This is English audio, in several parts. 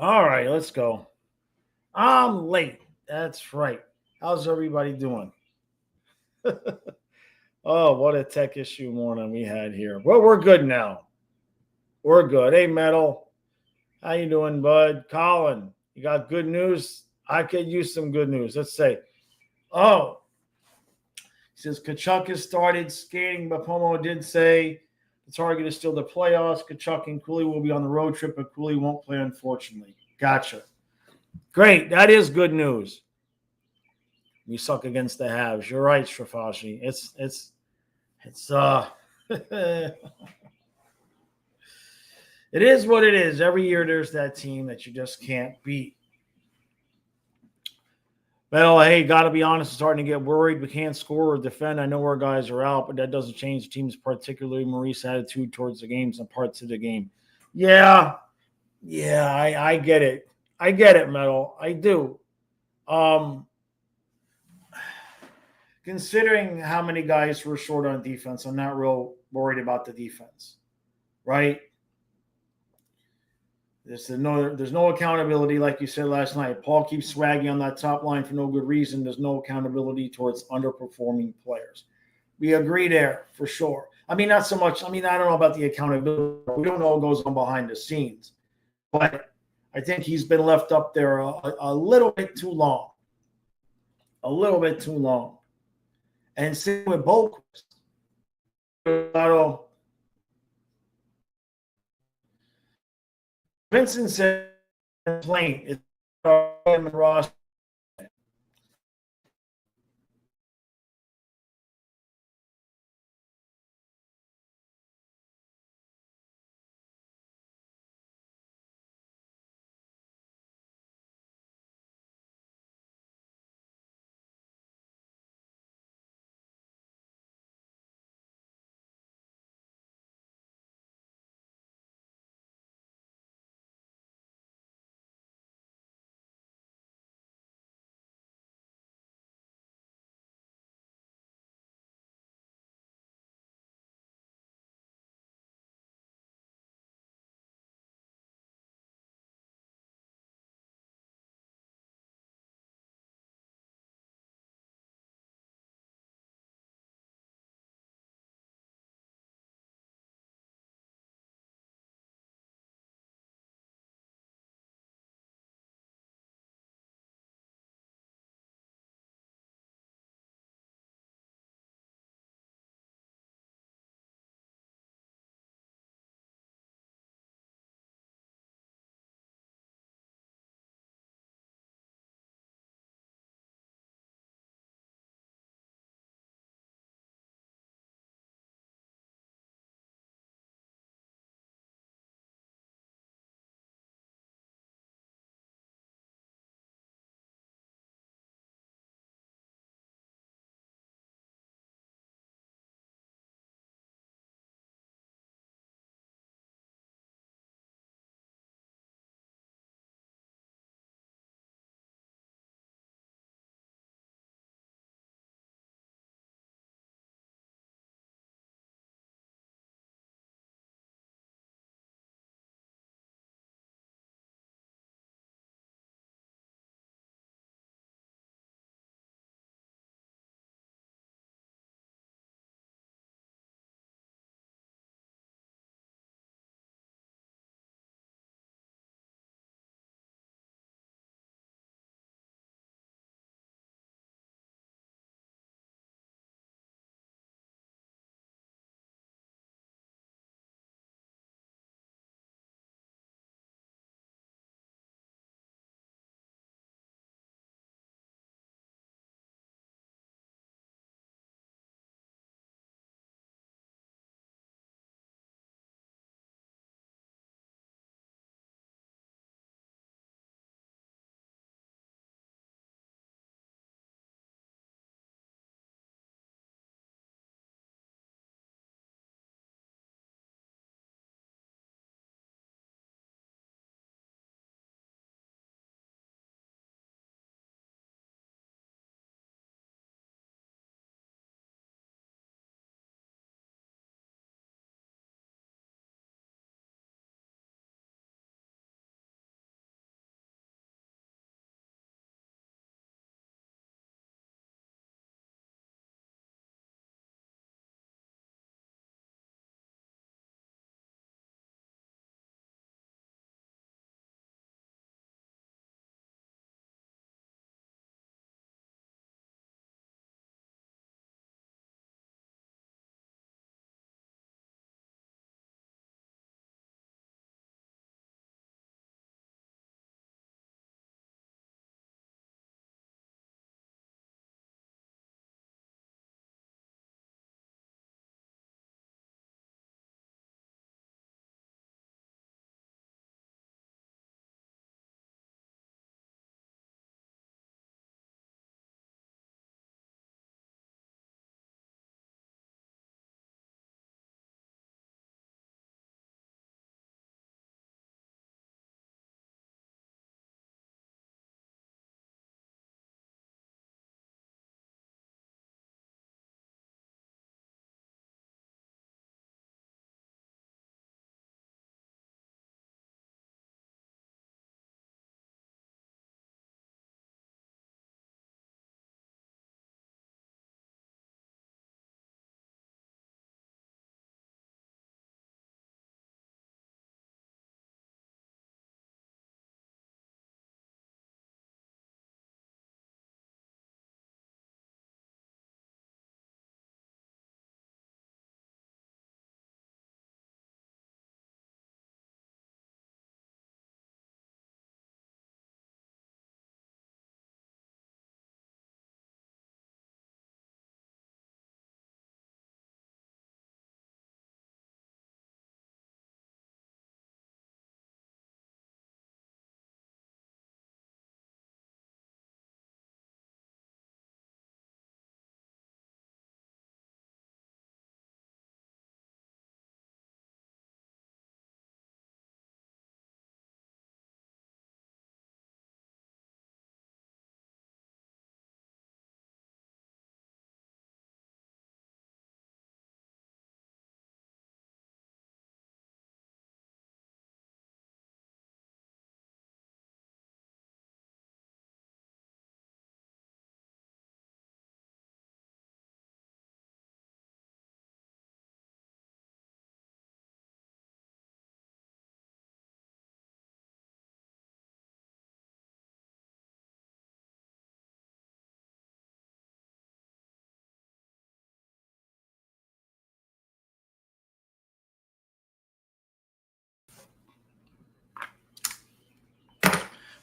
All right, let's go. I'm late. That's right. How's everybody doing? Oh, what a tech issue morning we had here. Well, we're good now. We're good. Hey, Metal. How you doing, bud? Colin, you got good news? I could use some good news. Let's say, oh, he says Kachuk has started skating, but Pomo did say the target is still the playoffs. Kachuk and Cooley will be on the road trip, but Cooley won't play, unfortunately. Gotcha. Great. That is good news. We suck against the Habs. You're right, Strafashi. It's it is what it is. Every year there's that team that you just can't beat. Well, hey, gotta be honest, starting to get worried. We can't score or defend. I know our guys are out, but that doesn't change the team's, particularly Maurice's attitude towards the games and parts of the game. Yeah, yeah, I get it. I get it, Metal. I do. Um, Considering how many guys were short on defense, I'm not real worried about the defense, right? There's no accountability, like you said last night. Paul keeps swagging on that top line for no good reason. There's no accountability towards underperforming players. We agree there for sure. I mean, not so much. I mean, I don't know about the accountability. We don't know what goes on behind the scenes, but I think he's been left up there a little bit too long. A little bit too long. And same with Boquist. Vincent said complaint is him and Ross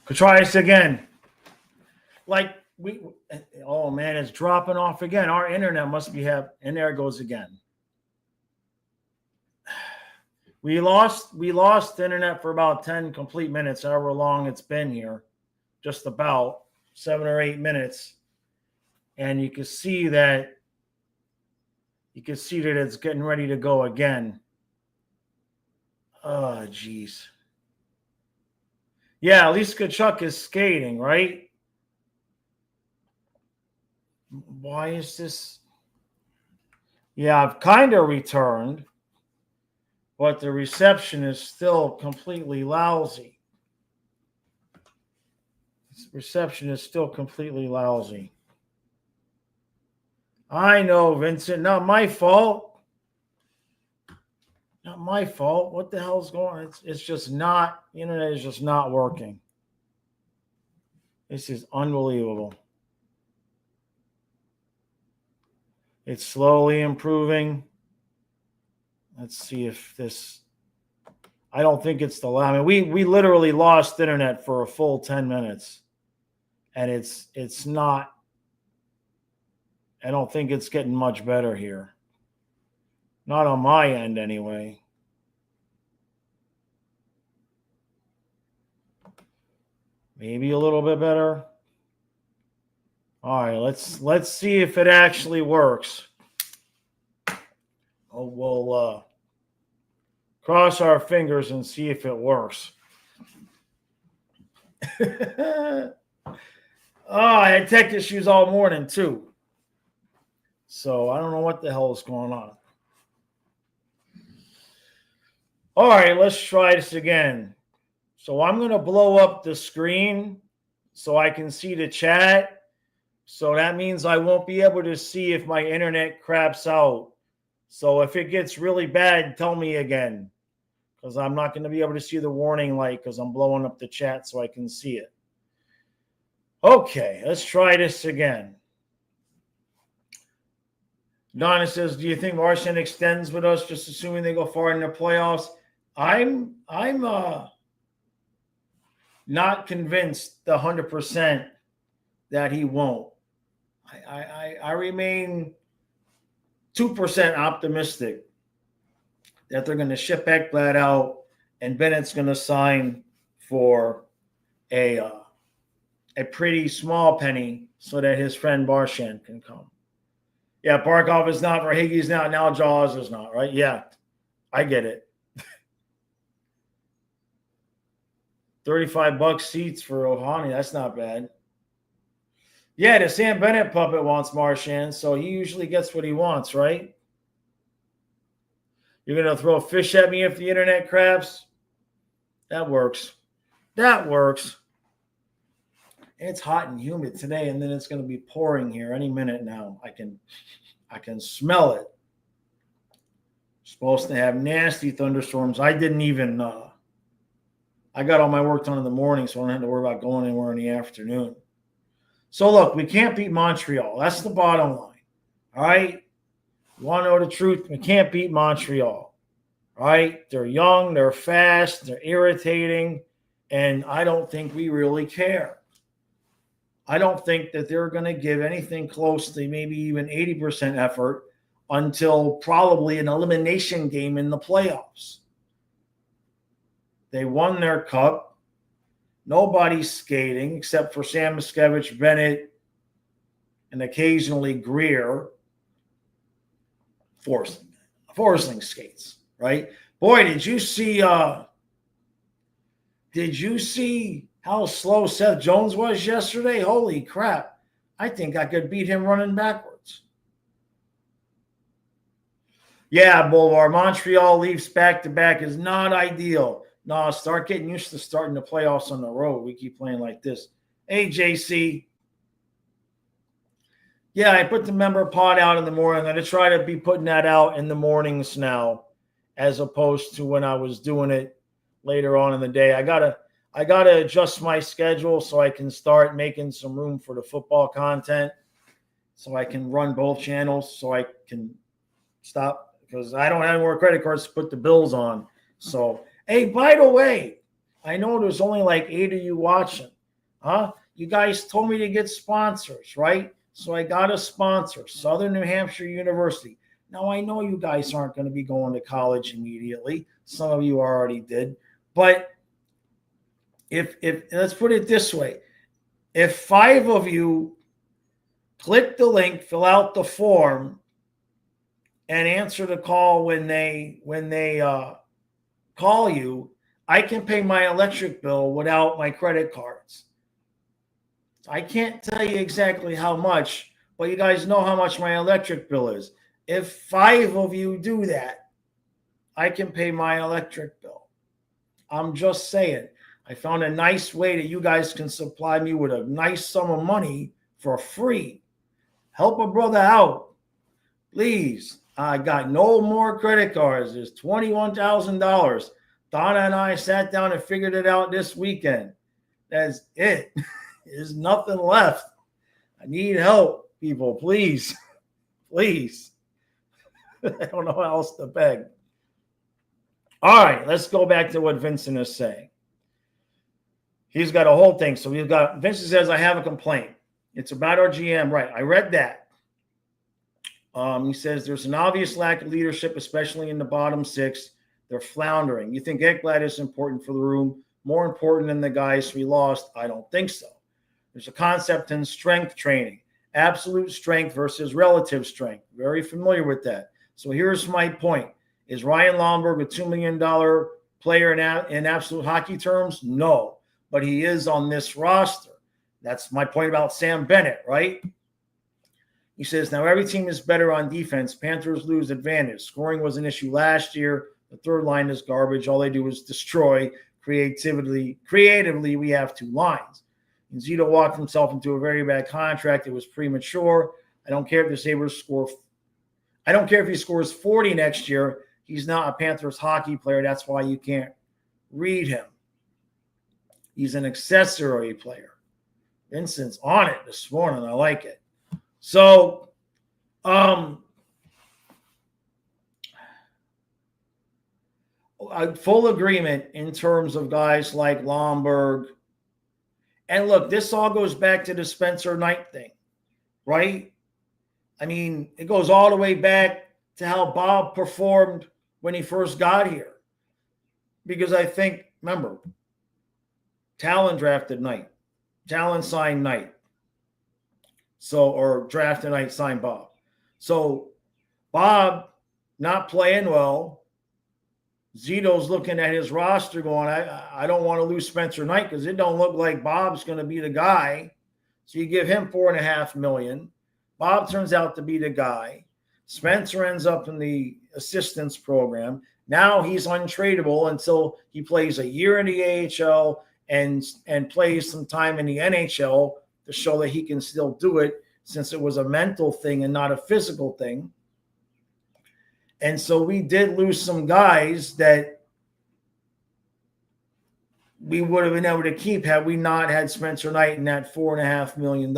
Could try this again. Like oh man, it's dropping off again. Our internet must be and there it goes again. We lost internet for about 10 complete minutes, however long it's been here. Just about 7 or 8 minutes. And you can see that it's getting ready to go again. Oh, geez. Yeah, at least Kachuk is skating, right? Why is this? Yeah, I've kind of returned, but the reception is still completely lousy. Reception is still completely lousy. I know, Vincent. Not my fault. Not my fault. What the hell's going on? It's just not, the internet is just not working. This is unbelievable. It's slowly improving. Let's see if this, I don't think it's the last. I mean, we literally lost internet for a full 10 minutes. And it's not, I don't think it's getting much better here. Not on my end, anyway. Maybe a little bit better. All right, let's see if it actually works. Oh, we'll cross our fingers and see if it works. I had tech issues all morning too. So I don't know what the hell is going on. All right, let's try this again. So I'm going to blow up the screen so I can see the chat. So that means I won't be able to see if my internet craps out. So if it gets really bad, tell me again. Because I'm not going to be able to see the warning light because I'm blowing up the chat so I can see it. Okay, let's try this again. Donna says, do you think Marchand extends with us, just assuming they go far in the playoffs? I'm not convinced 100% that he won't. I remain 2% optimistic that they're going to ship Ekblad out and Bennett's going to sign for a pretty small penny so that his friend Marchand can come. Yeah, Barkov is not, Verhaeghe's not, now Jaws is not, right? Yeah, I get it. $35 seats for Ohani, that's not bad. Yeah, the Sam Bennett puppet wants Marchand, so he usually gets what he wants, right? You're going to throw a fish at me if the internet craps? That works. That works. It's hot and humid today, and then it's going to be pouring here any minute now. I can smell it. Supposed to have nasty thunderstorms. I didn't even I got all my work done in the morning, so I don't have to worry about going anywhere in the afternoon. So look, we can't beat Montreal. That's the bottom line. All right? You want to know the truth? We can't beat Montreal. All right? They're young, they're fast, they're irritating, and I don't think we really care. I don't think that they're going to give anything close to maybe even 80% effort until probably an elimination game in the playoffs. They won their cup. Nobody's skating except for Sam Miskevich, Bennett, and occasionally Greer. Forsling skates, right? Boy, did you see how slow Seth Jones was yesterday? Holy crap. I think I could beat him running backwards. Yeah, Boulevard. Montreal Leafs back-to-back is not ideal. No, start getting used to starting the playoffs on the road. We keep playing like this. Hey, JC. Yeah, I put the member pod out in the morning. I'm going to try to be putting that out in the mornings now as opposed to when I was doing it later on in the day. I gotta adjust my schedule so I can start making some room for the football content so I can run both channels so I can stop because I don't have more credit cards to put the bills on. So, hey, by the way, I know there's only like 8 of you watching. Huh? You guys told me to get sponsors, right? So I got a sponsor, Southern New Hampshire University. Now, I know you guys aren't going to be going to college immediately. Some of you already did. But if let's put it this way, if 5 of you click the link, fill out the form, and answer the call when they call you, I can pay my electric bill without my credit cards. I can't tell you exactly how much, but you guys know how much my electric bill is. If 5 of you do that, I can pay my electric bill. I'm just saying. I found a nice way that you guys can supply me with a nice sum of money for free. Help a brother out. Please. I got no more credit cards. There's $21,000. Donna and I sat down and figured it out this weekend. That's it. There's nothing left. I need help, people. Please. Please. I don't know how else to beg. All right, let's go back to what Vincent is saying. He's got a whole thing. So Vincent says, I have a complaint. It's about our GM. Right. I read that. He says there's an obvious lack of leadership, especially in the bottom 6. They're floundering. You think Ekblad is important for the room, more important than the guys we lost? I don't think so. There's a concept in strength training, absolute strength versus relative strength. Very familiar with that. So here's my point. Is Ryan Lomberg a $2 million player in absolute hockey terms? No. But he is on this roster. That's my point about Sam Bennett, right? He says, now every team is better on defense. Panthers lose advantage. Scoring was an issue last year. The third line is garbage. All they do is destroy. Creatively, we have 2 lines. And Zito walked himself into a very bad contract. It was premature. I don't care if the Sabres score. I don't care if he scores 40 next year. He's not a Panthers hockey player. That's why you can't read him. He's an accessory player. Vincent's on it this morning. I like it. So, full agreement in terms of guys like Lomberg. And look, this all goes back to the Spencer Knight thing, right? I mean, it goes all the way back to how Bob performed when he first got here. Because I think, remember, Talon drafted Knight. Talon signed Knight. So, or drafted Knight, signed Bob. So, Bob not playing well. Zito's looking at his roster going, I don't want to lose Spencer Knight because it don't look like Bob's going to be the guy. So you give him $4.5 million. Bob turns out to be the guy. Spencer ends up in the assistance program. Now he's untradeable until he plays a year in the AHL and plays some time in the NHL to show that he can still do it, since it was a mental thing and not a physical thing. And so we did lose some guys that we would have been able to keep had we not had Spencer Knight and that $4.5 million.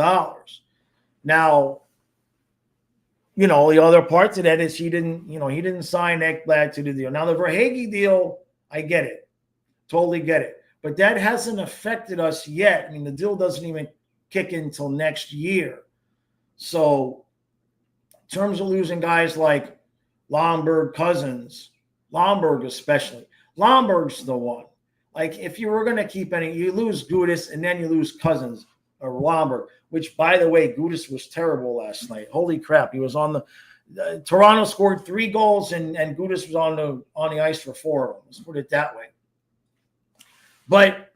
Now, the other part to that is he didn't sign Ekblad to the deal. Now, the Verhaeghe deal, I get it. Totally get it. But that hasn't affected us yet. I mean, the deal doesn't even kick in until next year. So in terms of losing guys like Lomberg, Cousins, Lomberg especially. Lomberg's the one. Like, if you were going to keep any, you lose Gudas and then you lose Cousins or Lomberg, which, by the way, Gudas was terrible last night. Holy crap. He was on the Toronto scored 3 goals and Gudas was on the ice for 4 of them. Let's put it that way. But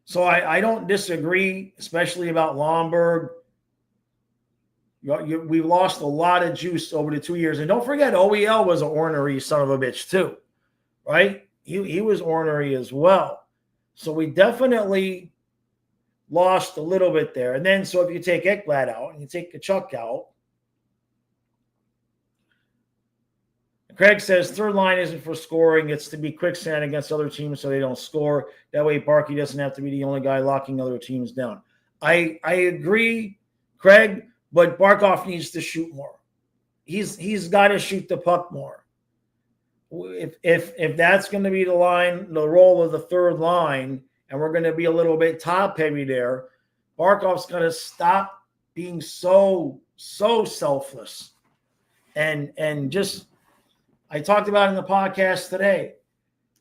so I don't disagree, especially about Lomberg. We've lost a lot of juice over the 2 years. And don't forget, OEL was an ornery son of a bitch too, right? He was ornery as well. So we definitely lost a little bit there. And then, so if you take Ekblad out and you take Kachuk out, Craig says third line isn't for scoring. It's to be quicksand against other teams so they don't score. That way Barkey doesn't have to be the only guy locking other teams down. I agree, Craig, but Barkov needs to shoot more. He's got to shoot the puck more. if that's going to be the role of the third line, and we're going to be a little bit top heavy there, Barkov's got to stop being so selfless, and just, I talked about in the podcast today.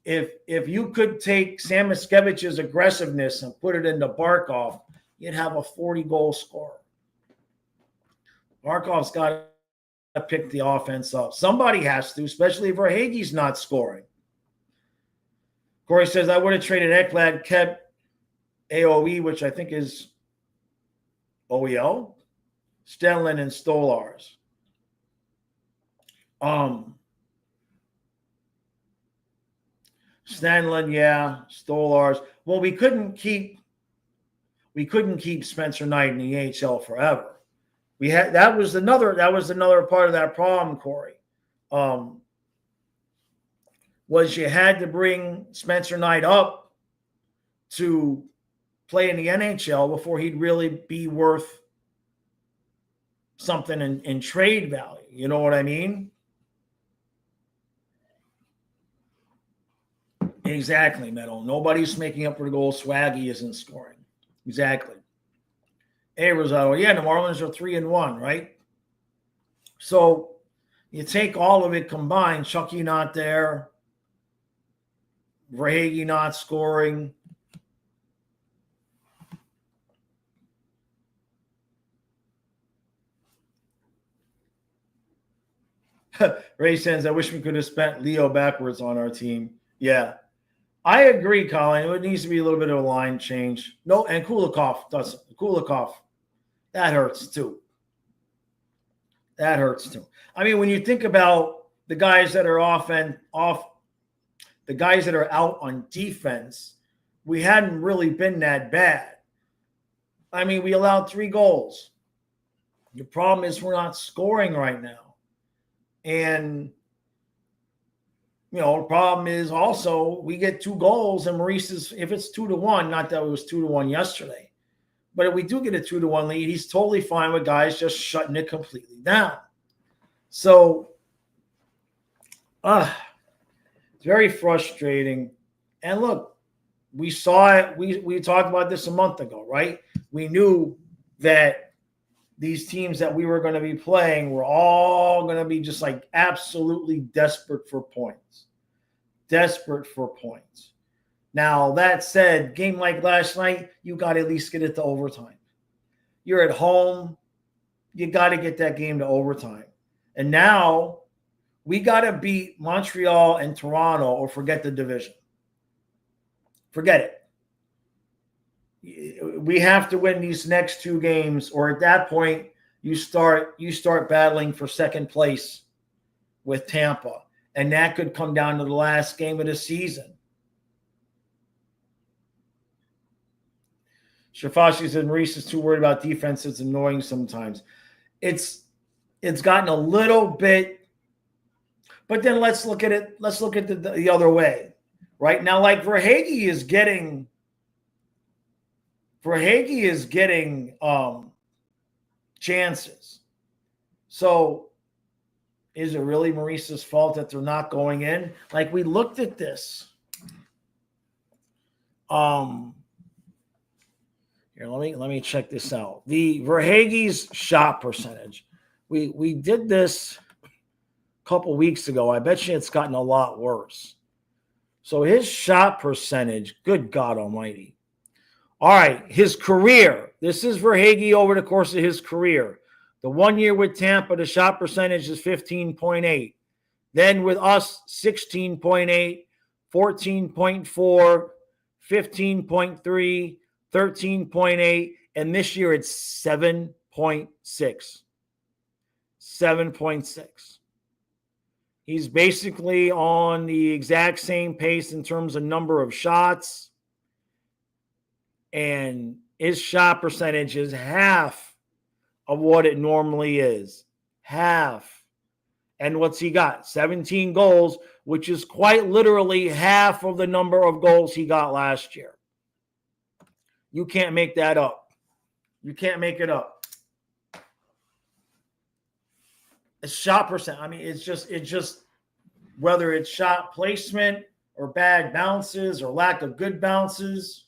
If you could take Sam Miskevich's aggressiveness and put it into Barkov, you'd have a 40-goal scorer. Barkov's got to pick the offense up. Somebody has to, especially if Verhaeghe's not scoring. Corey says, I would have traded Ekblad, kept AOE, which I think is OEL, Stenlund, and Stolars. Stenlund, yeah, Stolars. Well, we couldn't keep Spencer Knight in the AHL forever. That was another part of that problem, Corey. Was you had to bring Spencer Knight up to play in the NHL before he'd really be worth something in trade value. You know what I mean? Exactly, Metal. Nobody's making up for the goal. Swaggy isn't scoring. Exactly. Hey, Rosado. Yeah, the Marlins are 3-1, right? So you take all of it combined. Chucky not there. Verhaeghe not scoring. Ray says, I wish we could have spent Leo backwards on our team. Yeah. I agree, Colin. It needs to be a little bit of a line change. No, and Kulikov doesn't. Kulikov, that hurts too. That hurts too. I mean, when you think about the guys that are the guys that are out on defense, we hadn't really been that bad. I mean, we allowed 3 goals. The problem is we're not scoring right now. And you know, the problem is also we get 2 goals, and Maurice if it's 2-1, not that it was 2-1 yesterday, but if we do get a 2-1 lead, he's totally fine with guys just shutting it completely down. So, it's very frustrating. And look, we saw it. We talked about this a month ago, right? We knew that these teams that we were going to be playing were all going to be just like absolutely desperate for points. Desperate for points. Now, that said, game like last night, you got to at least get it to overtime. You're at home. You got to get that game to overtime. And now we got to beat Montreal and Toronto or forget the division. Forget it. We have to win these next 2 games, or at that point, you start battling for second place with Tampa. And that could come down to the last game of the season. Shafashi said Maurice is too worried about defense. It's annoying sometimes. It's gotten a little bit, but then let's look at it. Let's look at the other way. Right now, like Verhaeghe is getting chances. So is it really Maurice's fault that they're not going in? Like, we looked at this. Here, let me check this out. The Verhaeghe's shot percentage. We did this a couple weeks ago. I bet you it's gotten a lot worse. So his shot percentage, good God almighty. All right, his career. This is Verhaeghe over the course of his career. The 1 year with Tampa, the shot percentage is 15.8. Then with us, 16.8, 14.4, 15.3, 13.8, and this year it's 7.6. 7.6. He's basically on the exact same pace in terms of number of shots, and his shot percentage is half of what it normally is. Half. And what's he got? 17 goals, which is quite literally half of the number of goals he got last year. You can't make that up. You can't make it up. A shot percent. I mean, it's just whether it's shot placement or bad bounces or lack of good bounces.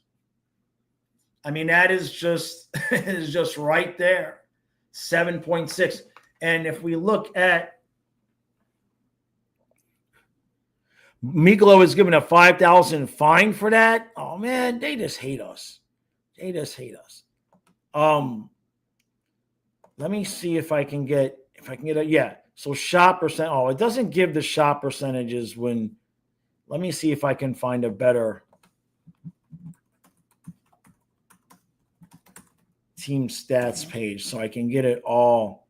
I mean, that is just is just right there. 7.6. And if we look at Miklo is given a $5,000 fine for that. Oh man, they just hate us. They just hate us. Let me see if I can get a, yeah. So shot percent. Oh, it doesn't give the shot percentages when. Let me see if I can find a better team stats page so I can get it all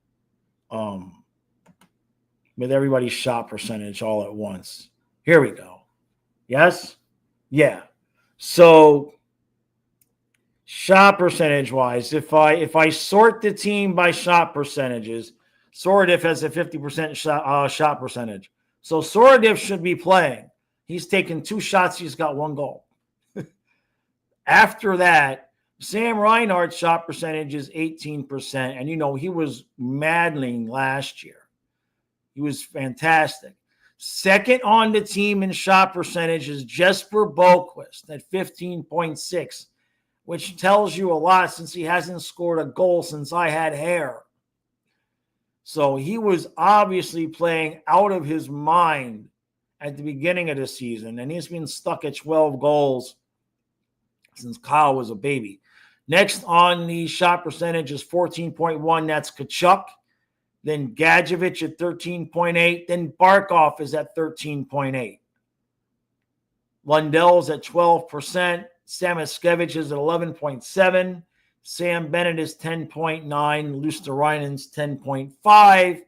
with everybody's shot percentage all at once. Here we go. Yes? Yeah. So shot percentage wise, if I sort the team by shot percentages, Sordiff has a 50% shot percentage. So Sordiff should be playing. He's taken 2 shots. He's got 1 goal. After that, Sam Reinhart's shot percentage is 18%. And, he was maddening last year. He was fantastic. Second on the team in shot percentage is Jesper Boquist at 15.6, which tells you a lot since he hasn't scored a goal since I had hair. So he was obviously playing out of his mind at the beginning of the season, and he's been stuck at 12 goals since Kyle was a baby. Next on the shot percentage is 14.1. That's Tkachuk. Then Gadjevich at 13.8. Then Barkov is at 13.8. Lundell's at 12%. Samiskevich is at 11.7. Sam Bennett is 10.9. Luosterainen's 10.5.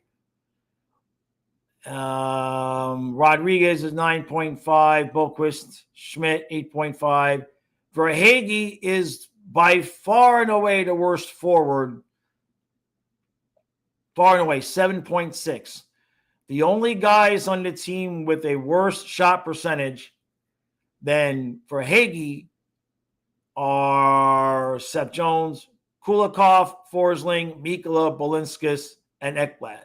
Rodriguez is 9.5. Boquist, Schmidt, 8.5. Verhaeghe is by far and away the worst forward. Far and away, 7.6. The only guys on the team with a worse shot percentage than Verhaeghe are Seth Jones, Kulikov, Forsling, Mikula, Balinskis, and Ekblad,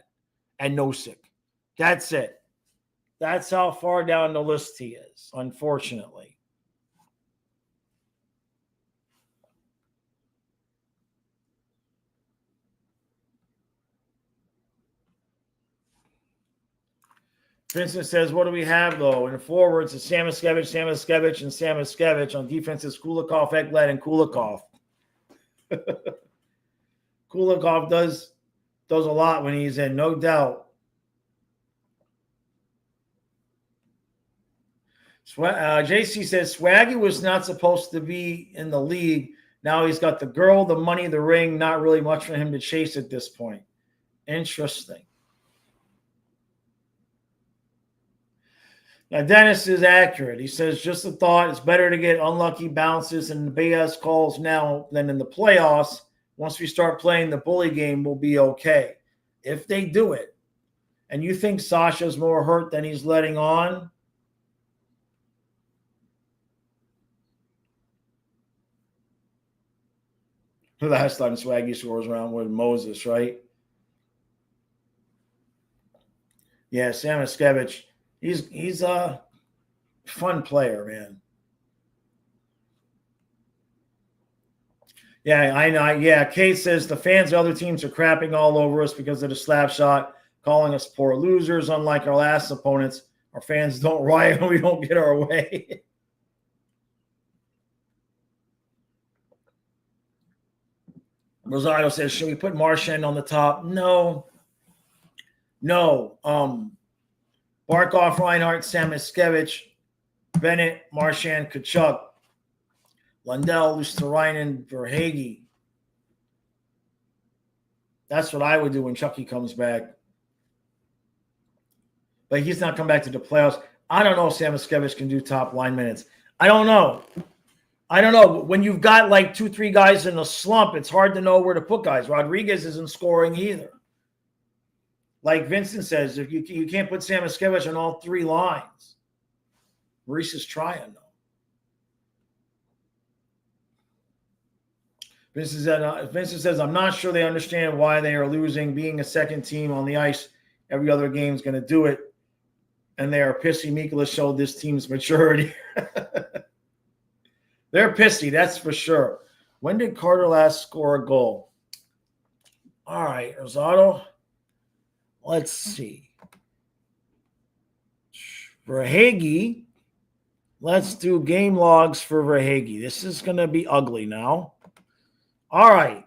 and Nosek. That's it. That's how far down the list he is, unfortunately. Vincent says, what do we have, though? In forwards, it's Samiskevich, and Samiskevich. On defense, it's Kulikov, Ekblad, and Kulikov. Kulikov does a lot when he's in, no doubt. JC says, Swaggy was not supposed to be in the league. Now he's got the girl, the money, the ring. Not really much for him to chase at this point. Interesting. Now, Dennis is accurate. He says, just a thought, it's better to get unlucky bounces and the BS calls now than in the playoffs. Once we start playing the bully game, we'll be okay. If they do it, and you think Sasha's more hurt than he's letting on, the last time Swaggy scores around with Moses, right? Yeah, Samiskevich. He's a fun player, man. Yeah, I know. Yeah, Kate says the fans of other teams are crapping all over us because of the slap shot, calling us poor losers. Unlike our last opponents, our fans don't riot when we don't get our way. Rosario says, should we put Marchand on the top? No. Barkov, Reinhardt, Samiskevich, Bennett, Marchand, Tkachuk, Lundell, Luosterainen, Verhaeghe. That's what I would do when Chucky comes back. But he's not come back to the playoffs. I don't know if Samiskevich can do top line minutes. I don't know. When you've got like 2-3 guys in a slump, it's hard to know where to put guys. Rodriguez isn't scoring either. Like Vincent says, if you can't put Samiskevich on all 3 lines. Reese is trying, though. Vincent says, I'm not sure they understand why they are losing. Being a second team on the ice, every other game is going to do it. and they are pissy. Mikula showed this team's maturity. They're pissy, that's for sure. When did Carter last score a goal? All right, Rosado. Let's see. Verhaeghe. Let's do game logs for Verhaeghe. This is going to be ugly now. All right.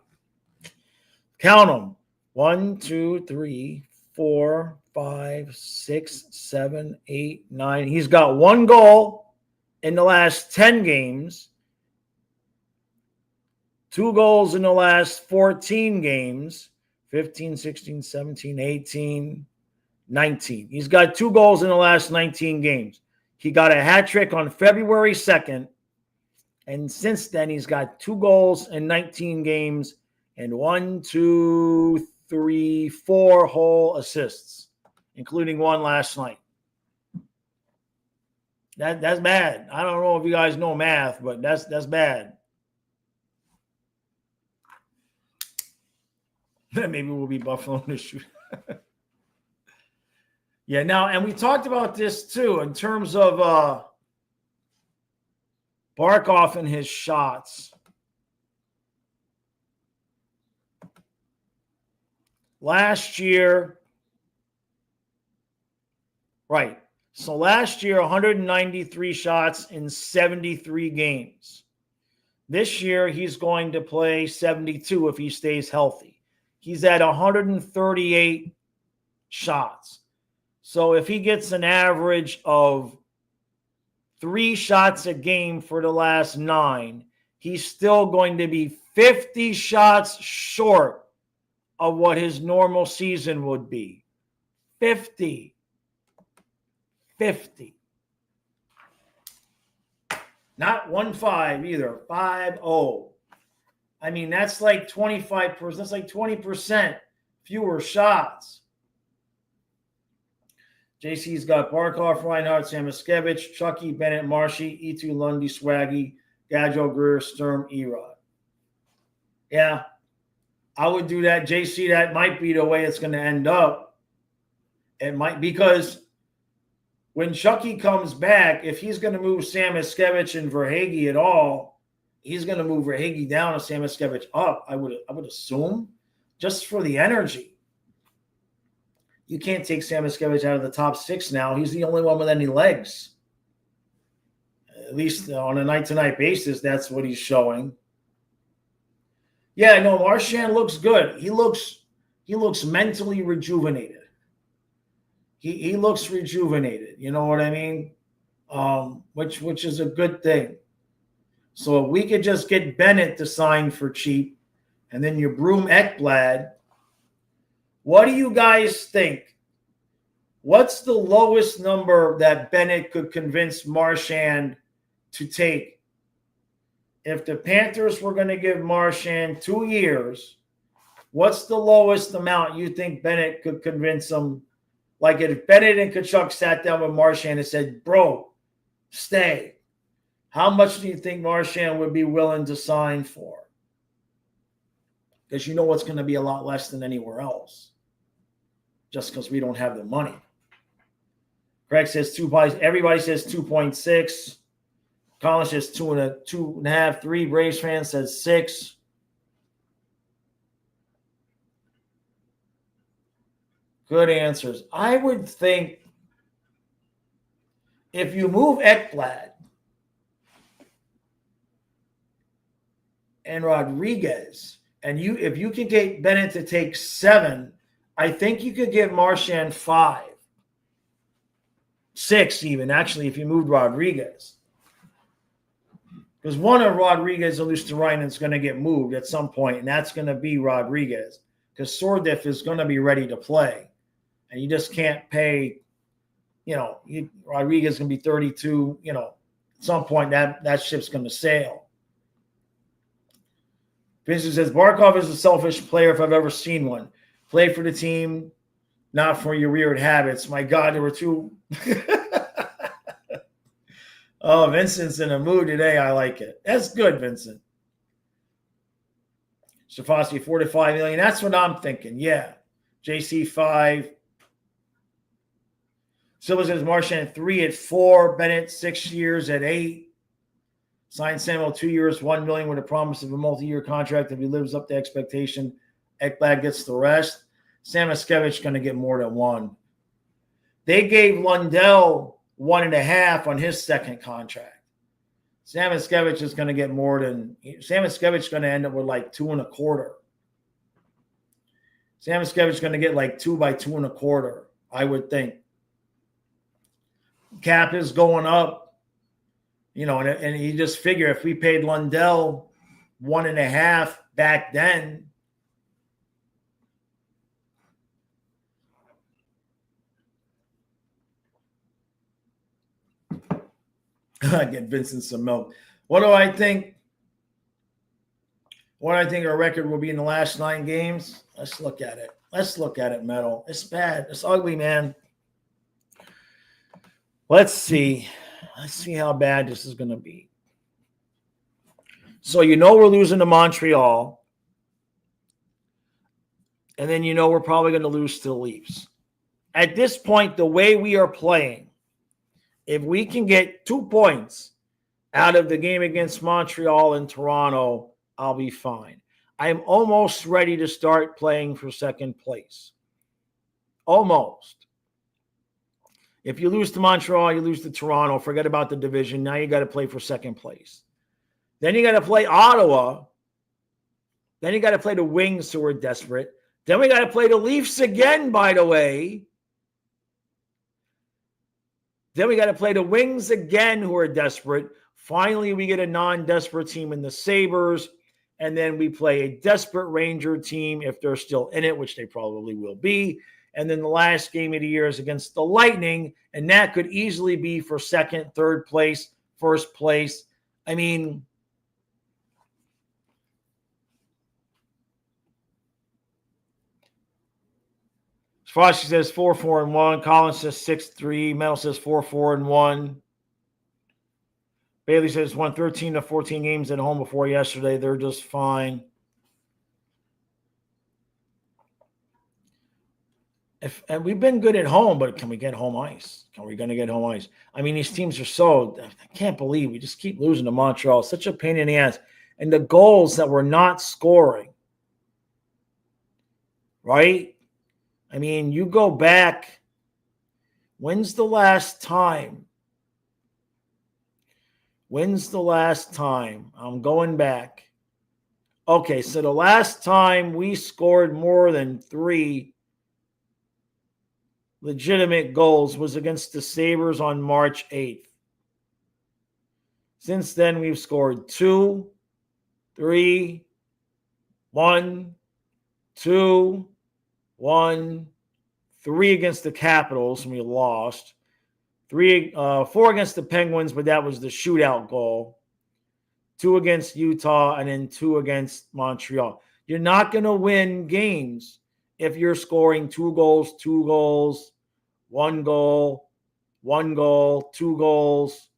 Count them. 1, 2, 3, 4, 5, 6, 7, 8, 9. He's got 1 goal in the last 10 games. 2 goals in the last 14 games. 15, 16, 17, 18, 19. He's got 2 goals in the last 19 games. He got a hat trick on February 2nd. And since then, he's got 2 goals in 19 games and 1, 2, 3, 4 whole assists, including 1 last night. That's bad. I don't know if you guys know math, but that's bad. Maybe we'll be Buffalo in the shoot. Yeah, now, and we talked about this too in terms of Barkov and his shots. Last year, right. So last year, 193 shots in 73 games. This year, he's going to play 72 if he stays healthy. He's at 138 shots. So if he gets an average of 3 shots a game for the last 9, he's still going to be 50 shots short of what his normal season would be. 50. Not 1-5 either. 5-0. I mean, that's like 25%. That's like 20% fewer shots. JC's got Barkov, Reinhardt, Samoskevich, Chucky, Bennett, Marshy, E2, Lundy, Swaggy, Gadjo, Greer, Sturm, Erod. Yeah, I would do that. JC, that might be the way it's going to end up. It might, because when Chucky comes back, if he's going to move Samoskevich and Verhaeghe at all, he's going to move Verhaeghe down and Samoskevich up, I would assume, just for the energy. You can't take Samoskevich out of the top 6 now. He's the only one with any legs. At least on a night-to-night basis, that's what he's showing. Yeah, no, Marchand looks good. He looks mentally rejuvenated. He looks rejuvenated. You know what I mean? Which is a good thing. So if we could just get Bennett to sign for cheap, and then you Broom Ekblad. What do you guys think? What's the lowest number that Bennett could convince Marchand to take? If the Panthers were going to give Marchand 2 years, what's the lowest amount you think Bennett could convince him? Like if Bennett and Tkachuk sat down with Marchand and said, bro, stay. How much do you think Marchand would be willing to sign for? Because you know it's going to be a lot less than anywhere else. Just because we don't have the money. Greg says 2 pies. Everybody says 2.6. Colin says 2.5. 3. Braves fan says 6. Good answers. I would think if you move Ekblad and Rodriguez, and if you can get Bennett to take 7, I think you could give Marchand 5. 6 even, actually, if you moved Rodriguez. Because one of Rodriguez and Luosterainen is going to get moved at some point, and that's going to be Rodriguez. Because Sordif is going to be ready to play. And you just can't pay, Rodriguez is going to be 32, at some point that ship's going to sail. Vincent says, Barkov is a selfish player if I've ever seen one. Play for the team, not for your weird habits. My God, there were 2. Oh, Vincent's in a mood today. I like it. That's good, Vincent. Shafosky, 4 to 5 million. That's what I'm thinking. Yeah. JC 5. Silva says Marchand 3 at 4, Bennett 6 years at 8. Signed Samuel 2 years, $1 million with a promise of a multi-year contract. If he lives up to expectation, Ekblad gets the rest. Sam Miskevich going to get more than 1. They gave Lundell 1.5 on his second contract. Sam Miskevich is going to get more than Sam Miskevich is going to end up with like 2.25. Sam Miskevich is going to get like 2 by 2.25, I would think. Cap is going up, and you just figure if we paid Lundell 1.5 back then, I get Vincent some milk. What do I think? What I think our record will be in the last 9 games? Let's look at it. Metal. It's bad. It's ugly, man. Let's see. Let's see how bad this is going to be. So we're losing to Montreal. And then we're probably going to lose to the Leafs. At this point, the way we are playing, if we can get 2 points out of the game against Montreal and Toronto, I'll be fine. I'm almost ready to start playing for second place. Almost. If you lose to Montreal, you lose to Toronto, forget about the division. Now you got to play for second place. Then you got to play Ottawa. Then you got to play the Wings, who are desperate. Then we got to play the Leafs again, by the way. Then we got to play the Wings again, who are desperate. Finally, we get a non-desperate team in the Sabres. And then we play a desperate Ranger team if they're still in it, which they probably will be. And then the last game of the year is against the Lightning. And that could easily be for second, third place, first place. I mean, Frosty says 4-4-1. Collins says 6-3. Metal says 4-4-1. Bailey says won 13 to 14 games at home before yesterday. They're just fine. And we've been good at home, but can we get home ice? Are we going to get home ice? I mean, these teams are so – I can't believe we just keep losing to Montreal. Such a pain in the ass. And the goals that we're not scoring, right? I mean, you go back. When's the last time? I'm going back. Okay, so the last time we scored more than 3 legitimate goals was against the Sabres on March 8th. Since then, we've scored 2, 3, 1, 2, 1, 3 against the Capitals, and we lost. 4 against the Penguins, but that was the shootout goal. 2 against Utah, and then 2 against Montreal. You're not going to win games if you're scoring 2 goals, 2 goals, 1 goal, 1 goal, 2 goals,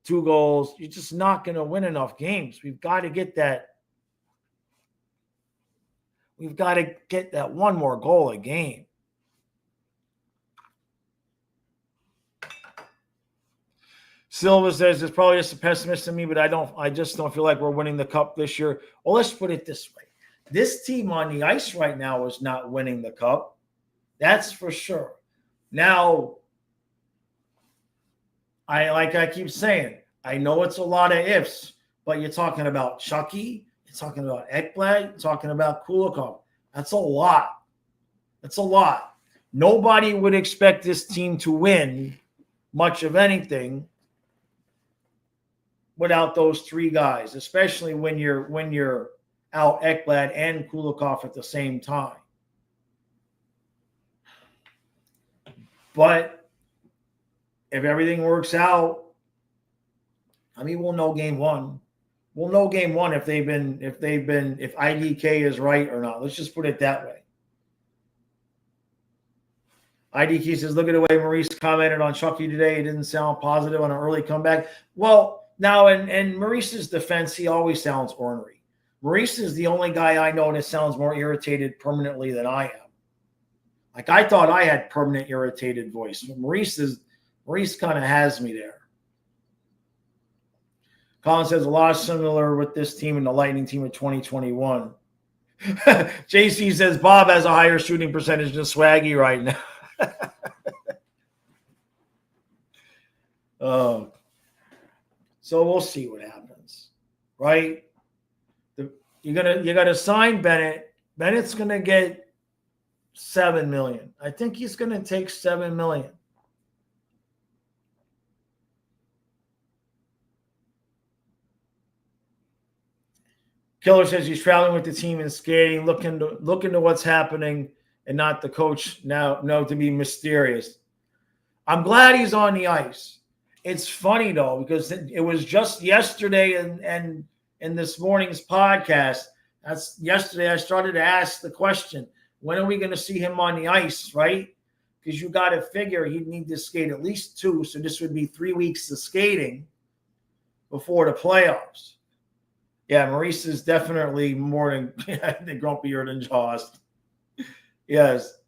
2 goals. You're just not going to win enough games. We've got to get that. We've got to get that 1 more goal a game. Silva says it's probably just a pessimist in me, but I just don't feel like we're winning the cup this year. Well, let's put it this way. This team on the ice right now is not winning the cup. That's for sure. Now, I keep saying, I know it's a lot of ifs, but you're talking about Chucky, you're talking about Ekblad, you're talking about Kulikov. That's a lot. That's a lot. Nobody would expect this team to win much of anything without those 3 guys, especially when you're out Ekblad and Kulikov at the same time. But if everything works out, I mean, we'll know game 1. We'll know game 1 if IDK is right or not. Let's just put it that way. IDK says, look at the way Maurice commented on Chucky today. He didn't sound positive on an early comeback. Well, now, in Maurice's defense, he always sounds ornery. Maurice is the only guy I know that sounds more irritated permanently than I am. Like I thought I had permanent irritated voice. Maurice kind of has me there. Colin says a lot similar with this team and the Lightning team of 2021. JC says Bob has a higher shooting percentage than Swaggy right now. So we'll see what happens, right? You're gonna sign Bennett. Bennett's gonna get $7 million. I think he's gonna take $7 million. Killer says he's traveling with the team and skating, looking to what's happening and not the coach now to be mysterious. I'm glad he's on the ice. It's funny though, because it was just yesterday and in this morning's podcast. That's yesterday I started to ask the question, when are we going to see him on the ice, right? Because you got to figure he'd need to skate at least 2. So this would be 3 weeks of skating before the playoffs. Yeah, Maurice is definitely more than grumpier than Jaws. Yes.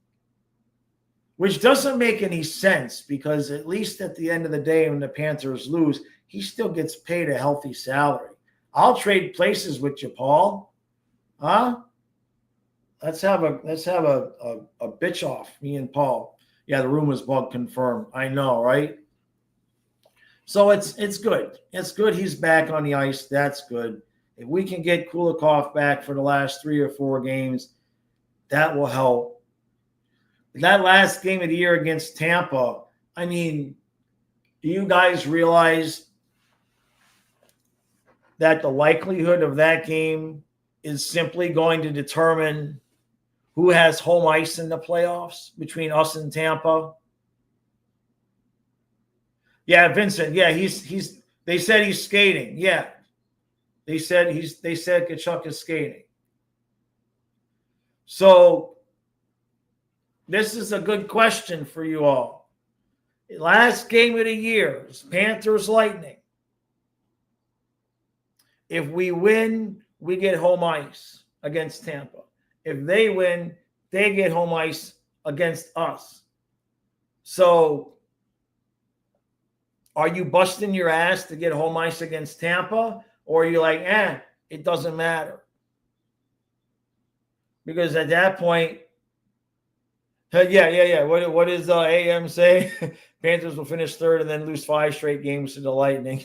Which doesn't make any sense because at least at the end of the day when the Panthers lose, he still gets paid a healthy salary. I'll trade places with you, Paul. Huh? Let's have a bitch off, me and Paul. Yeah, the room was bug confirmed. I know, right? So it's good. It's good he's back on the ice. That's good. If we can get Kulikov back for the last 3 or 4 games, that will help. That last game of the year against Tampa, I mean, do you guys realize that the likelihood of that game is simply going to determine who has home ice in the playoffs between us and Tampa? Yeah, Vincent. Yeah, he's. They said he's skating. Yeah, they said Tkachuk is skating. So this is a good question for you all. Last game of the year is Panthers Lightning. If we win, we get home ice against Tampa. If they win, they get home ice against us. So are you busting your ass to get home ice against Tampa? Or are you like, it doesn't matter? Because at that point, yeah. What does AM say? Panthers will finish 3rd and then lose 5 straight games to the Lightning.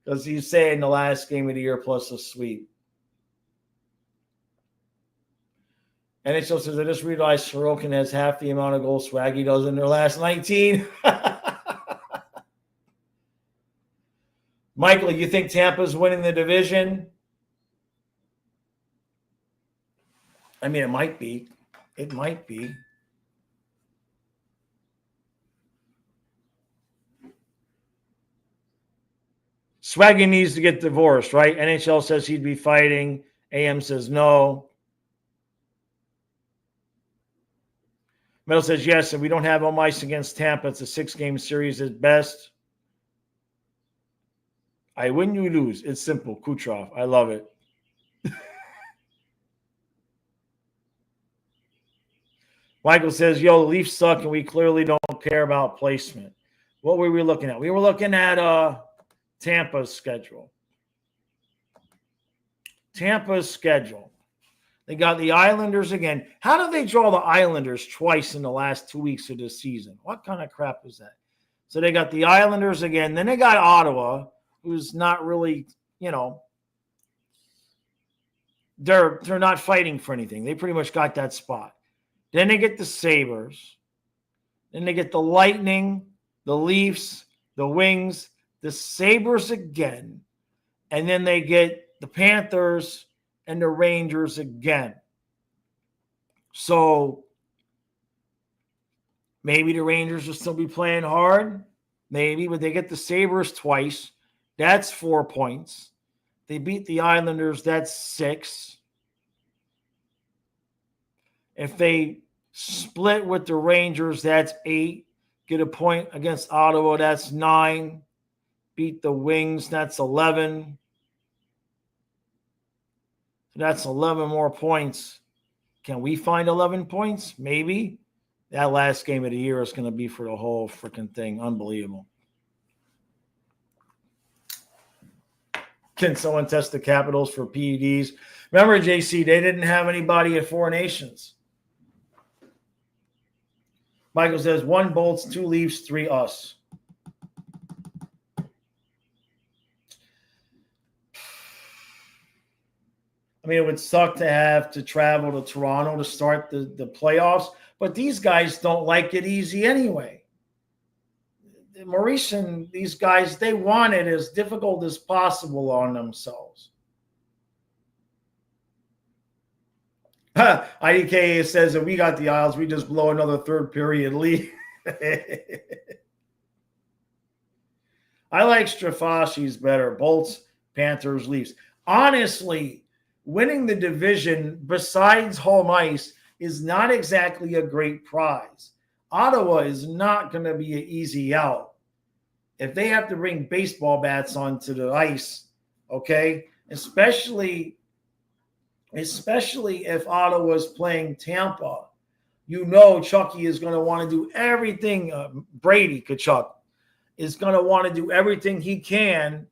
Because he's saying the last game of the year plus a sweep. NHL says, I just realized Sorokin has half the amount of goals Swaggy does in their last 19. Michael, you think Tampa's winning the division? I mean, it might be. It might be. Swaggy needs to get divorced, right? NHL says he'd be fighting. AM says no. Metal says yes, and we don't have home ice against Tampa. It's a 6-game series at best. I win, you lose. It's simple. Kucherov. I love it. Michael says, yo, the Leafs suck, and we clearly don't care about placement. What were we looking at? We were looking at Tampa's schedule. Tampa's schedule. They got the Islanders again. How did they draw the Islanders twice in the last 2 weeks of this season? What kind of crap is that? So they got the Islanders again. Then they got Ottawa, who's not really, they're not fighting for anything. They pretty much got that spot. Then they get the Sabres. Then they get the Lightning, the Leafs, the Wings, the Sabres again. And then they get the Panthers and the Rangers again. So maybe the Rangers will still be playing hard. Maybe, but they get the Sabres twice. That's 4 points. They beat the Islanders. That's 6. If they split with the Rangers, that's 8. Get a point against Ottawa, that's 9. Beat the Wings, that's 11. So that's 11 more points. Can we find 11 points? Maybe. That last game of the year is going to be for the whole freaking thing. Unbelievable. Can someone test the Capitals for PEDs? Remember, JC, they didn't have anybody at Four Nations. Michael says 1 Bolts, 2 Leafs, 3 us. I mean, it would suck to have to travel to Toronto to start the playoffs, but these guys don't like it easy anyway. Maurice and these guys, they want it as difficult as possible on themselves. IDK says that we got the Isles, we just blow another third period lead. I like Strafashi's better. Bolts, Panthers, Leafs. Honestly, winning the division besides home ice is not exactly a great prize. Ottawa is not going to be an easy out. If they have to bring baseball bats onto the ice, okay, especially if Ottawa's playing Tampa, you know Chucky is going to want to do everything. Brady Kachuk is going to want to do everything he can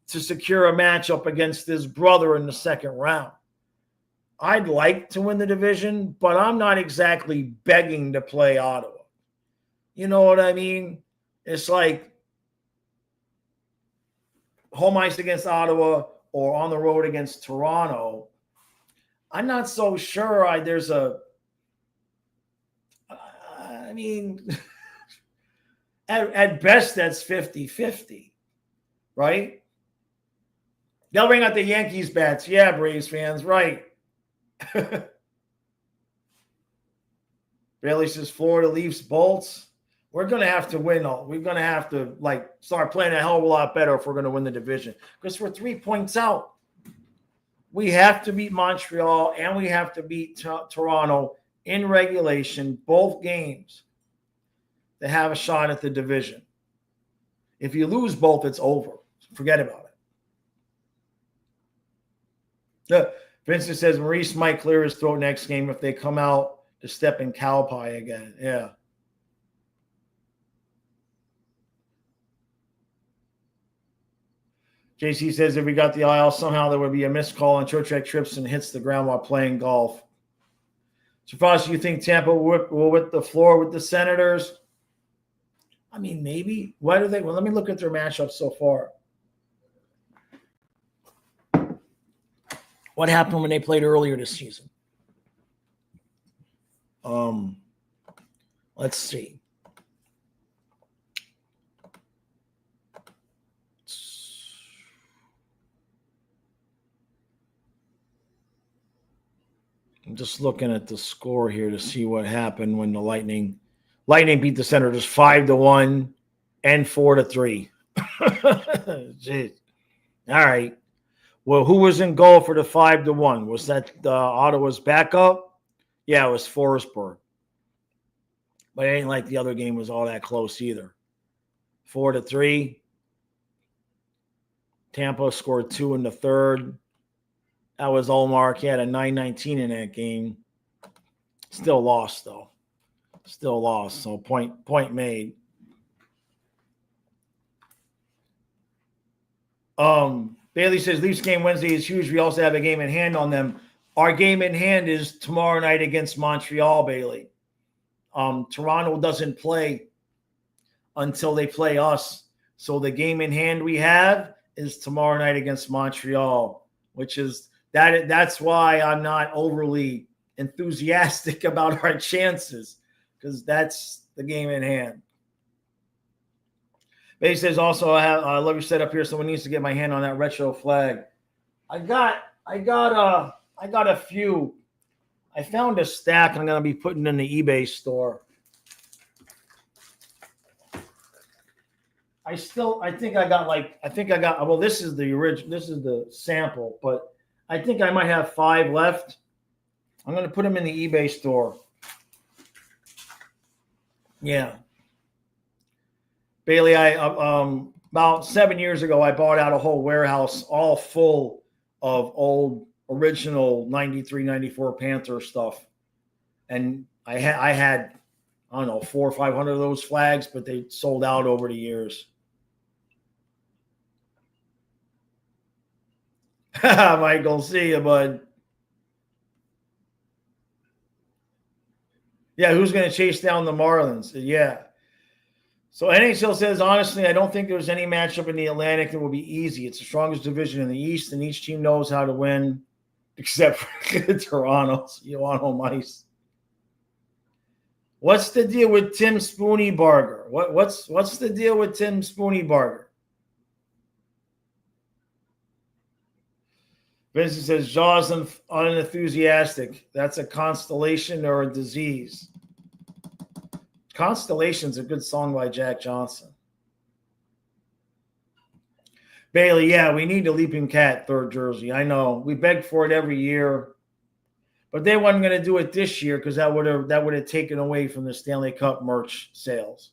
to secure a matchup against his brother in the second round. I'd like to win the division, but I'm not exactly begging to play Ottawa. You know what I mean? It's like home ice against Ottawa or on the road against Toronto. I'm not so sure there's a – I mean, at best that's 50-50, right? They'll bring out the Yankees bats. Yeah, Braves fans, right. Bailey says Florida Leafs Bolts. We're going to have to win. We're going to have to start playing a hell of a lot better if we're going to win the division because we're 3 points out. We have to beat Montreal and we have to beat Toronto in regulation, both games, to have a shot at the division. If you lose both, it's over. Forget about it. Vincent says Maurice might clear his throat next game if they come out to step in cow pie again. Yeah. JC says if we got the aisle, somehow there would be a missed call on Trocheck trips and hits the ground while playing golf. So, Frost, you think Tampa will whip the floor with the Senators? I mean, maybe. Why do they? Well, let me look at their matchups so far. What happened when they played earlier this season? Let's see. I'm just looking at the score here to see what happened when the Lightning beat the Senators 5-1 and 4-3. Jeez. All right. Well, who was in goal for the 5-1? Was that Ottawa's backup? Yeah, it was Forsberg. But it ain't like the other game was all that close either. 4-3. Tampa scored 2 in the third. That was Olmark. He had a 9-19 in that game. Still lost, though. Still lost. So point made. Bailey says Leafs game Wednesday is huge. We also have a game in hand on them. Our game in hand is tomorrow night against Montreal, Bailey. Toronto doesn't play until they play us. So the game in hand we have is tomorrow night against Montreal, which is that's why I'm not overly enthusiastic about our chances, because that's the game in hand. Bailey says also, I love your setup here. Someone needs to get my hand on that retro flag. I got a few. I found a stack I'm going to be putting in the eBay store. Well, this is the original. This is the sample, but I think I might have 5 left. I'm going to put them in the eBay store. Yeah. Bailey, about 7 years ago, I bought out a whole warehouse all full of old original 93, 94 Panther stuff. And I had I don't know 400 or 500 of those flags, but they sold out over the years. Michael, see you, bud. Yeah, who's going to chase down the Marlins? Yeah. So NHL says, honestly, I don't think there's any matchup in the Atlantic that will be easy. It's the strongest division in the East, and each team knows how to win, except for Toronto's. You want home ice. What's the deal with Tim Spooneybarger? What's the deal with Tim Spooneybarger? Vincent says, Jaws unenthusiastic. That's a constellation or a disease. Constellation's a good song by Jack Johnson. Bailey, yeah, we need the Leaping Cat third jersey. I know. We beg for it every year. But they weren't going to do it this year because that would have taken away from the Stanley Cup merch sales.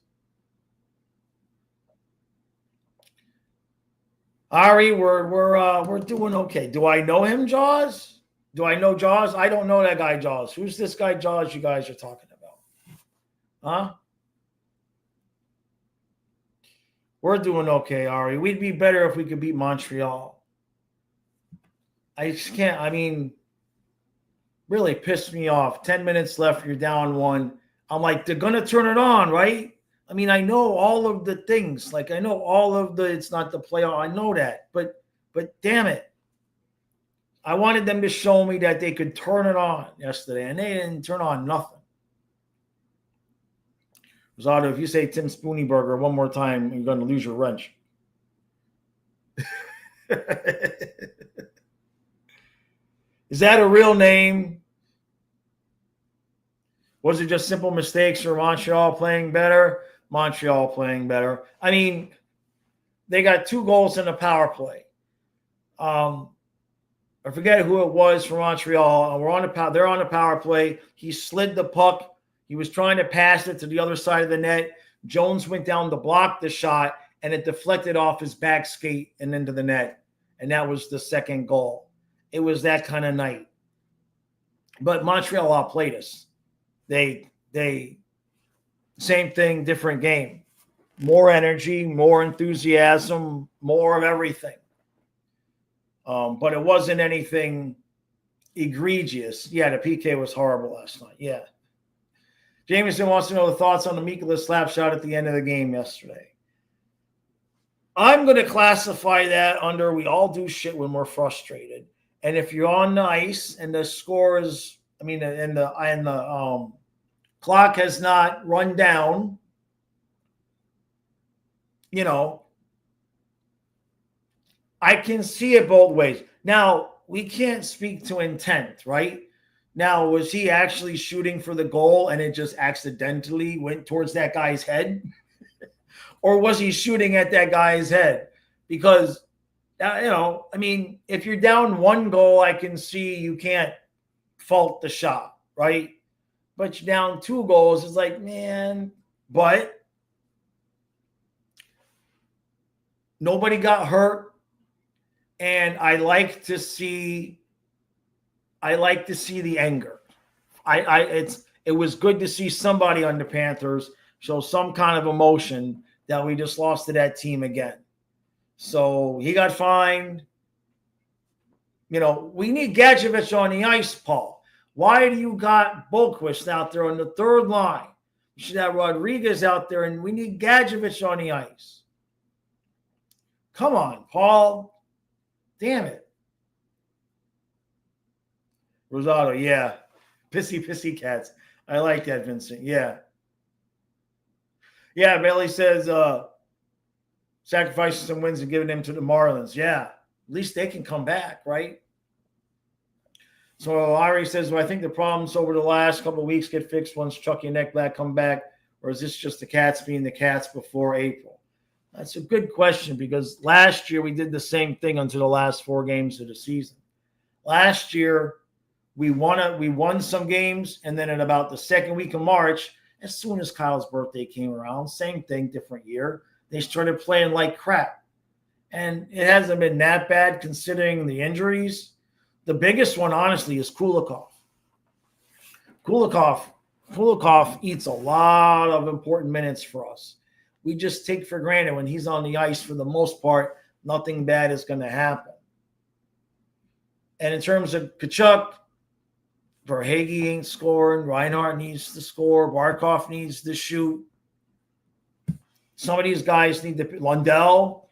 Ari, we're doing okay. Do I know him, Jaws? Do I know Jaws? I don't know that guy, Jaws. Who's this guy, Jaws, you guys are talking about? Huh? We're doing okay, Ari. We'd be better if we could beat Montreal. I just can't. I mean, really pissed me off. 10 minutes left. You're down 1. I'm like, they're going to turn it on, right? I mean, I know all of the things. Like, I know all of the, it's not the playoff. I know that. But damn it. I wanted them to show me that they could turn it on yesterday, and they didn't turn on nothing. Rosado, if you say Tim Spooneybarger one more time, you're going to lose your wrench. Is that a real name? Was it just simple mistakes or Montreal playing better? Montreal playing better. I mean, they got 2 goals in the power play. I forget who it was for Montreal. They're on the power play. He slid the puck. He was trying to pass it to the other side of the net. Jones went down to block the shot, and it deflected off his back skate and into the net. And that was the second goal. It was that kind of night. But Montreal outplayed us. They same thing, different game. More energy, more enthusiasm, more of everything. But it wasn't anything egregious. Yeah, the PK was horrible last night. Yeah. Jameson wants to know the thoughts on the Mikula slap shot at the end of the game yesterday. I'm going to classify that under we all do shit when we're frustrated. And if you're on the ice and the score is, and the clock has not run down, you know, I can see it both ways. Now, we can't speak to intent, right? Now, was he actually shooting for the goal and it just accidentally went towards that guy's head? Or was he shooting at that guy's head? Because, I mean, if you're down 1 goal, I can see you can't fault the shot, right? But you're down 2 goals. It's like, man, but nobody got hurt. And I like to see the anger. It was good to see somebody on the Panthers show some kind of emotion that we just lost to that team again. So he got fined. You know, we need Gadjevich on the ice, Paul. Why do you got Boquist out there on the third line? You should have Rodriguez out there, and we need Gadjevich on the ice. Come on, Paul. Damn it. Rosado, yeah. Pissy cats. I like that, Vincent. Yeah. Yeah, Bailey says sacrificing some wins and giving them to the Marlins. Yeah. At least they can come back, right? So Ari says, well, I think the problems over the last couple of weeks get fixed once Chucky and Ekblad come back, or is this just the Cats being the Cats before April? That's a good question because last year we did the same thing until the last 4 games of the season. Last year we won some games, and then in about the second week of March, as soon as Kyle's birthday came around, same thing, different year, they started playing like crap. And it hasn't been that bad considering the injuries. The biggest one, honestly, is Kulikov. Kulikov eats a lot of important minutes for us. We just take for granted when he's on the ice, for the most part, nothing bad is going to happen. And in terms of Tkachuk, Verhaeghe ain't scoring. Reinhart needs to score. Barkov needs to shoot. Some of these guys need to. Lundell,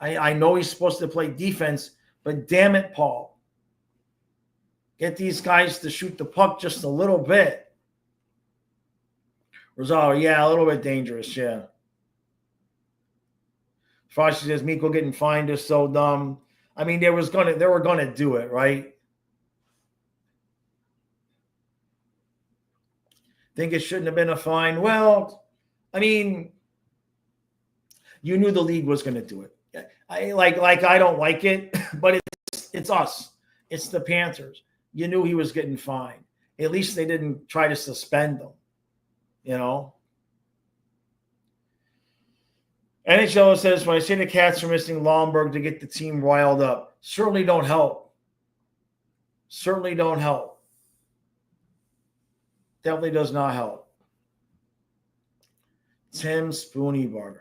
I know he's supposed to play defense, but damn it, Paul. Get these guys to shoot the puck just a little bit. Rosado, yeah, a little bit dangerous, yeah. Fauci says Mikko getting fined is so dumb. I mean, they were gonna do it, right? Think it shouldn't have been a fine. Well, I mean, you knew the league was going to do it. I don't like it, but it's us. It's the Panthers. You knew he was getting fined. At least they didn't try to suspend him. You know. NHL says, when I say the Cats are missing Lomberg to get the team riled up, certainly don't help. Certainly don't help. Definitely does not help. Tim Spooneybarger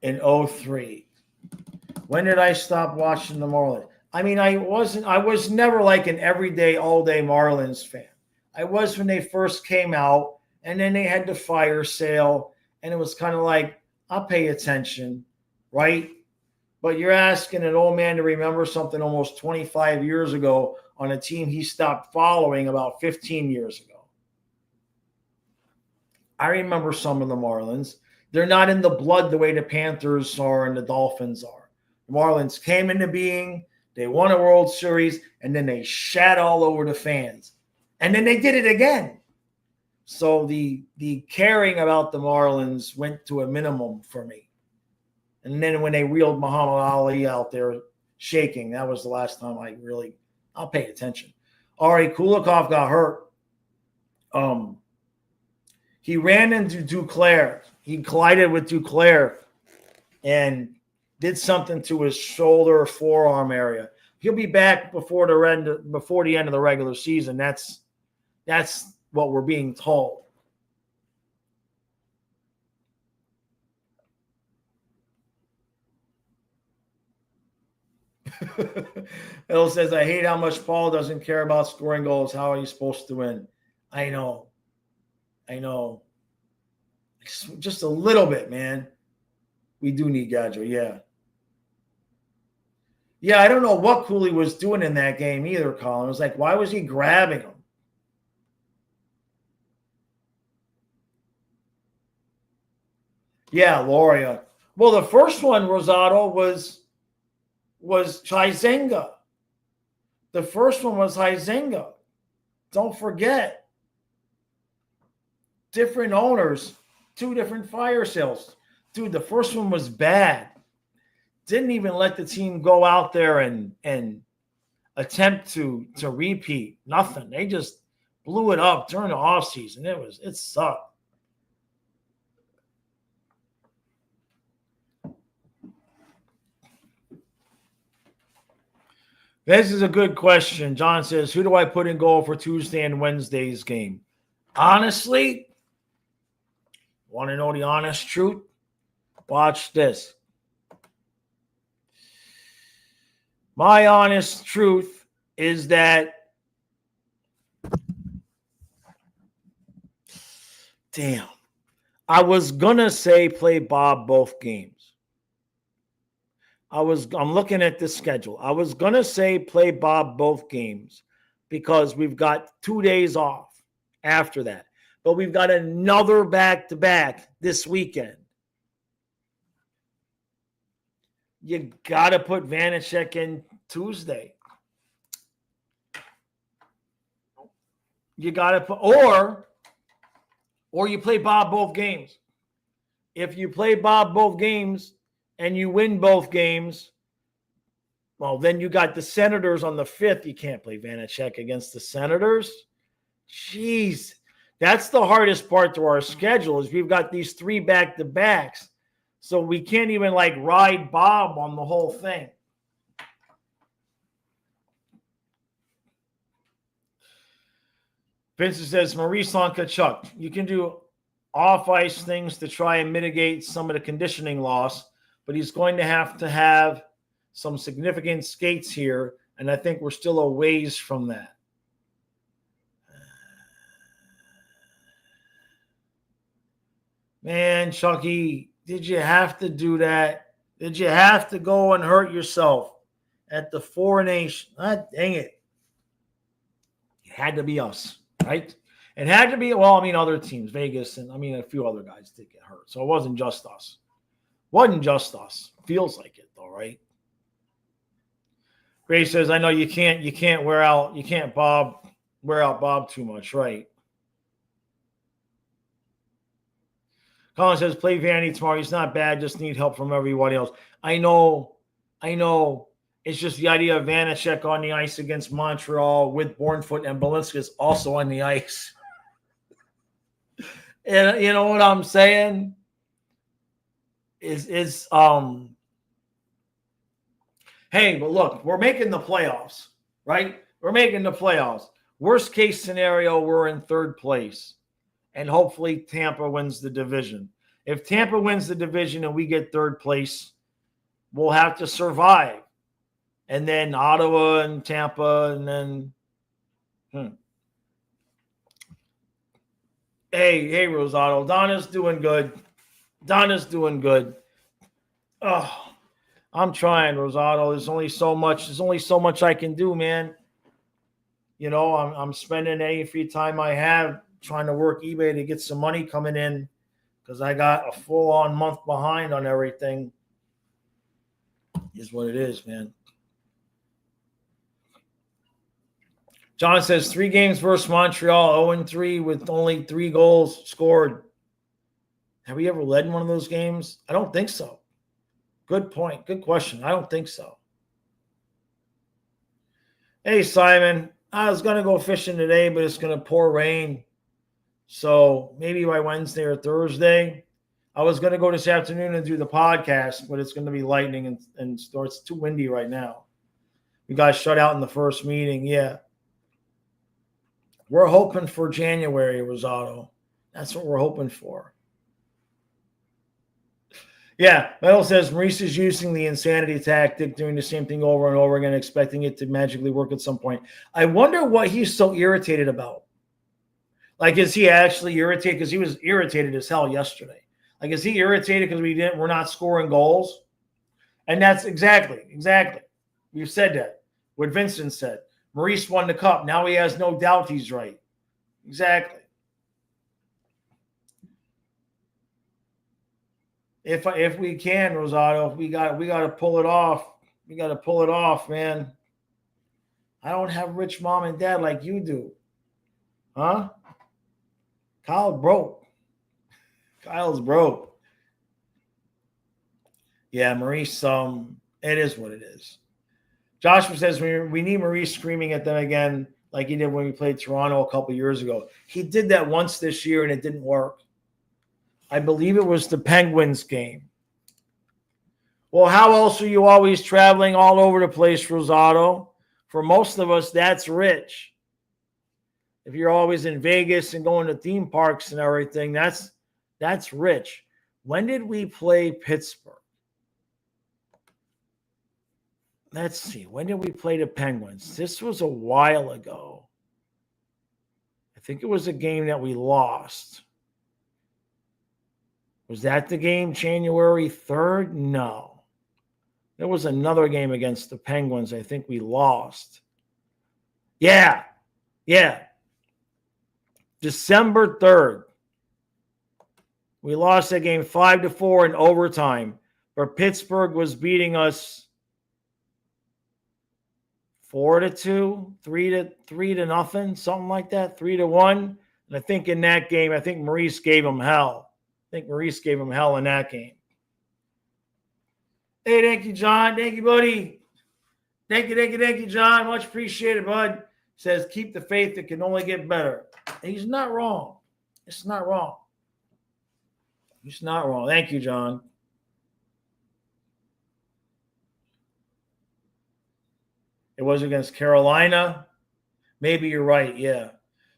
in 03. When did I stop watching the Marlins? I mean, I was never like an everyday, all-day Marlins fan. I was when they first came out, and then they had the fire sale, and it was kind of like, I'll pay attention, right? But you're asking an old man to remember something almost 25 years ago on a team he stopped following about 15 years ago. I remember some of the Marlins. They're not in the blood the way the Panthers are and the Dolphins are. The Marlins came into being, they won a World Series, and then they shat all over the fans. And then they did it again. So the caring about the Marlins went to a minimum for me. And then when they wheeled Muhammad Ali out there shaking, that was the last time I'll pay attention. All right, Kulikov got hurt. He ran into Duclair. He collided with Duclair and did something to his shoulder or forearm area. He'll be back before the end of the regular season. That's what we're being told. Bill says, I hate how much Paul doesn't care about scoring goals. How are you supposed to win? I know. Just a little bit, man. We do need Gadjo, yeah. Yeah, I don't know what Cooley was doing in that game either, Colin. It was like, why was he grabbing him? Yeah, Loria. Well, the first one, Rosado, was Huizenga. The first one was Huizenga. Don't forget. Different owners, 2 different fire sales. Dude, the first one was bad. Didn't even let the team go out there and attempt to repeat. Nothing. They just blew it up during the offseason. It sucked. This is a good question. John says, who do I put in goal for Tuesday and Wednesday's game? Honestly, want to know the honest truth? Watch this. My honest truth is that, damn, I was going to say play Bob both games. I'm looking at the schedule. I was going to say play Bob both games because we've got 2 days off after that. But we've got another back-to-back this weekend. You got to put Vanacek in Tuesday. You got to put, or you play Bob both games. If you play Bob both games and you win both games, well, then you got the Senators on the 5th. You can't play Vanacek against the Senators. Jeez. That's the hardest part to our schedule is we've got these 3 back-to-backs. So we can't even ride Bob on the whole thing. Vincent says, Maurice on Kachuk. You can do off-ice things to try and mitigate some of the conditioning loss, but he's going to have some significant skates here, and I think we're still a ways from that. Man, Chucky, did you have to do that? Did you have to go and hurt yourself at the Four Nations? Ah, dang it. It had to be us, right? It had to be, other teams, Vegas, and a few other guys did get hurt. So it wasn't just us. Wasn't just us. Feels like it though, right? Gray says, I know you can't wear out Bob too much, right? Colin says, play Vandy tomorrow. He's not bad, just need help from everybody else. I know. It's just the idea of Vanacek on the ice against Montreal with Bournefoot and Balinskis also on the ice. And you know what I'm saying? Hey, but look, we're making the playoffs, right? We're making the playoffs. Worst case scenario, we're in third place. And hopefully Tampa wins the division. If Tampa wins the division and we get third place, we'll have to survive. And then Ottawa and Tampa, and then Hey, Rosato. Donna's doing good. Oh, I'm trying, Rosato. There's only so much I can do, man. You know, I'm spending any free time I have trying to work eBay to get some money coming in because I got a full-on month behind on everything. Is what it is, man. John says 3 games versus Montreal, 0-3 with only 3 goals scored. Have we ever led in one of those games? I don't think so. Good point. Good question. I don't think so. Hey, Simon. I was going to go fishing today, but it's going to pour rain. So maybe by Wednesday or Thursday. I was going to go this afternoon and do the podcast, but it's going to be lightning and it's too windy right now. We got shut out in the first meeting. Yeah. We're hoping for January, Rosato. That's what we're hoping for. Yeah, Metal says Maurice is using the insanity tactic, doing the same thing over and over again, expecting it to magically work at some point. I wonder what he's so irritated about. Like, is he actually irritated? Because he was irritated as hell yesterday. Like, is he irritated because we're not scoring goals? And that's exactly. We've said that. What Vincent said. Maurice won the cup. Now he has no doubt he's right. Exactly. If we can, Rosato, we got to pull it off. We got to pull it off, man. I don't have rich mom and dad like you do. Huh? Kyle's broke. Yeah, Maurice, it is what it is. Joshua says we need Maurice screaming at them again like he did when we played Toronto a couple years ago. He did that once this year, and it didn't work. I believe it was the Penguins game. Well, how else are you always traveling all over the place, Rosato? For most of us, that's rich. If you're always in Vegas and going to theme parks and everything, that's rich. When did we play Pittsburgh? Let's see. When did we play the Penguins? This was a while ago. I think it was a game that we lost. Was that the game January 3rd? No. There was another game against the Penguins. I think we lost. Yeah. December 3rd. We lost that game 5-4 in overtime, where Pittsburgh was beating us 4-2, 3-0, something like that, 3-1. And I think in that game, Maurice gave him hell. In that game. Hey, thank you, John. Thank you, buddy. Thank you, John. Much appreciated, bud. Says, keep the faith. It can only get better. And he's not wrong. It's not wrong. He's not wrong. Thank you, John. It was against Carolina. Maybe you're right, yeah.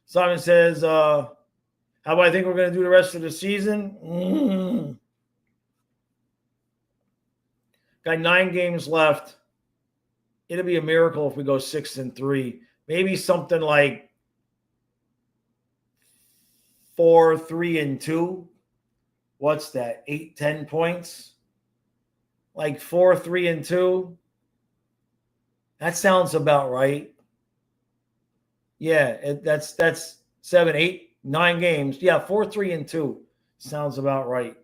Simon says, how do I think we're going to do the rest of the season? Got 9 games left. It'll be a miracle if we go 6-3. Maybe something like 4-3-2. What's that? 8-10 points? Like 4-3-2. That sounds about right. Yeah, that's 7, 8, 9 games. Yeah, 4-3-2 sounds about right.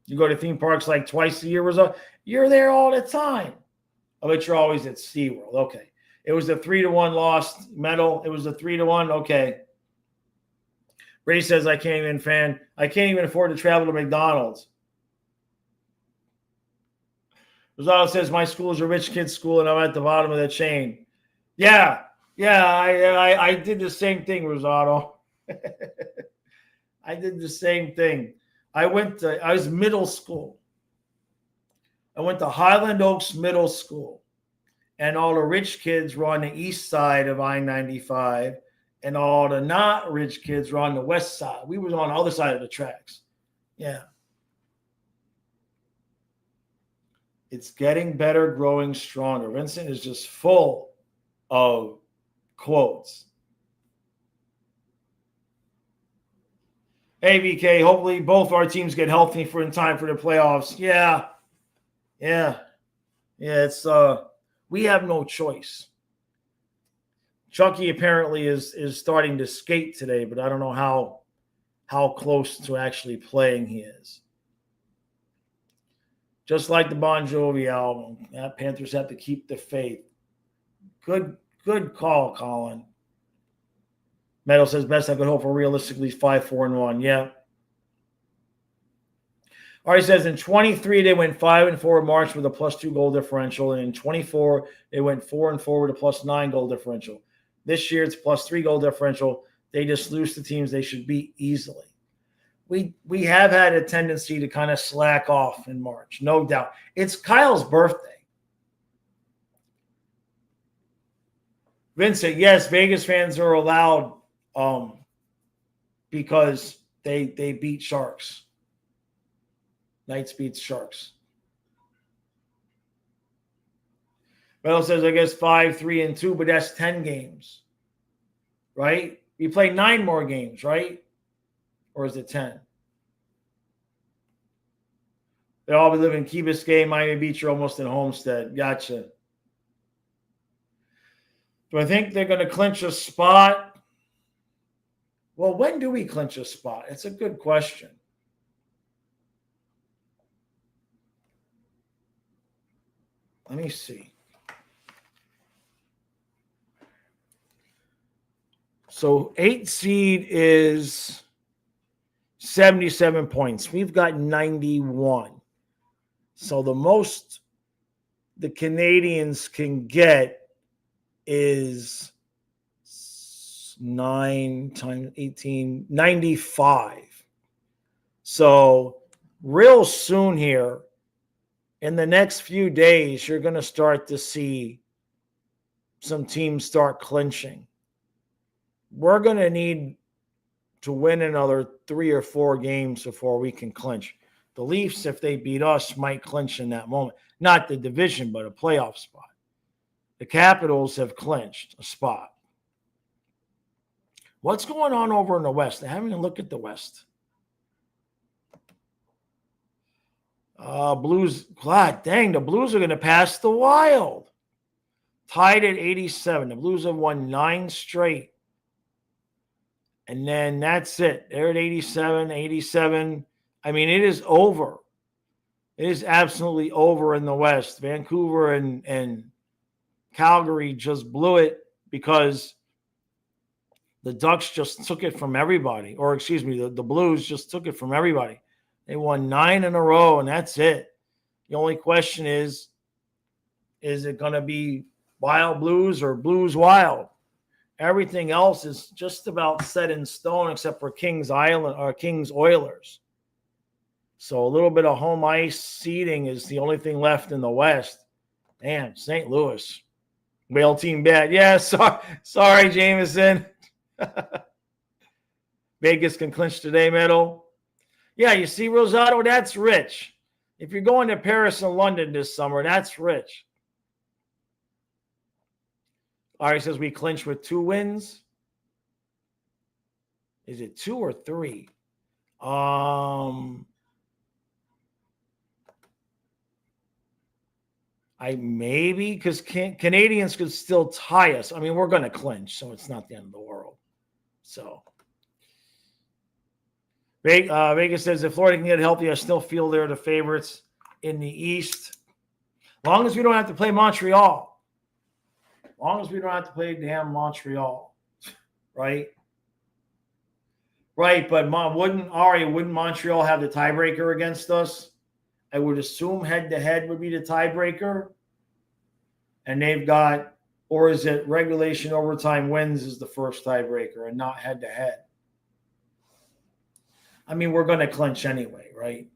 You go to theme parks like twice a year. You're there all the time. I bet you're always at SeaWorld. Okay. It was a 3-1 loss. Medal. It was a 3-1. Okay. Ray says, I can't even afford to travel to McDonald's. Rosado says, my school is a rich kid's school and I'm at the bottom of the chain. Yeah, I did the same thing, Rosado. I did the same thing. I was middle school. I went to Highland Oaks Middle School, and all the rich kids were on the east side of I-95, and all the not rich kids were on the west side. We were on the other side of the tracks. Yeah. It's getting better, growing stronger. Vincent is just full of quotes. Hey, VK, hopefully both our teams get healthy in time for the playoffs. Yeah. It's we have no choice. Chucky apparently is starting to skate today, but I don't know how close to actually playing he is. Just like the Bon Jovi album, Panthers have to keep the faith. Good call, Colin. Meadow says best I could hope for realistically 5-4-1. Yeah. Ari says in 23 they went 5-4 in March with a +2 goal differential, and in 24 they went 4-4 with a +9 goal differential. This year it's +3 goal differential. They just lose to teams they should beat easily. We have had a tendency to kind of slack off in March, no doubt. It's Kyle's birthday. Vincent, yes, Vegas fans are allowed because they beat Sharks. Knights beats Sharks. Metal says, I guess 5-3-2, but that's 10 games, right? We play 9 more games, right? Or is it 10? They all live in Key Biscayne, Miami Beach, or almost in Homestead. Gotcha. Do I think they're going to clinch a spot? Well, when do we clinch a spot? It's a good question. Let me see. So 8 seed is 77 points. We've got 91. So the most the Canadians can get is 9 times 18, 95. So real soon here, in the next few days, you're going to start to see some teams start clinching. We're going to need to win another 3 or 4 games before we can clinch. The Leafs, if they beat us, might clinch in that moment. Not the division, but a playoff spot. The Capitals have clinched a spot. What's going on over in the West? I haven't even looked at the West. Blues, God dang, the Blues are going to pass the Wild. Tied at 87. The Blues have won 9 straight. And then that's it. They're at 87. I mean, it is over. It is absolutely over in the West. Vancouver and Calgary just blew it because the Ducks just took it from everybody. Or, excuse me, the Blues just took it from everybody. They won 9 in a row, and that's it. The only question is it going to be Wild Blues or Blues Wild? Everything else is just about set in stone except for Kings Island or Kings Oilers. So a little bit of home ice seeding is the only thing left in the West. Man, St. Louis. Whale team bad. Yeah, sorry, Jameson. Vegas can clinch today, Metal. Yeah, you see, Rosado, that's rich. If you're going to Paris and London this summer, that's rich. Ari says we clinch with 2 wins. Is it 2 or 3? I maybe because Canadians could still tie us. I mean, we're going to clinch, so it's not the end of the world. So Vegas says if Florida can get healthy, I still feel they're the favorites in the East. As long as we don't have to play Montreal. As long as we don't have to play damn Montreal. Right? Right, but wouldn't Montreal have the tiebreaker against us? I would assume head-to-head would be the tiebreaker. And they've got, or is it regulation overtime wins is the first tiebreaker and not head-to-head? I mean, we're going to clinch anyway, right?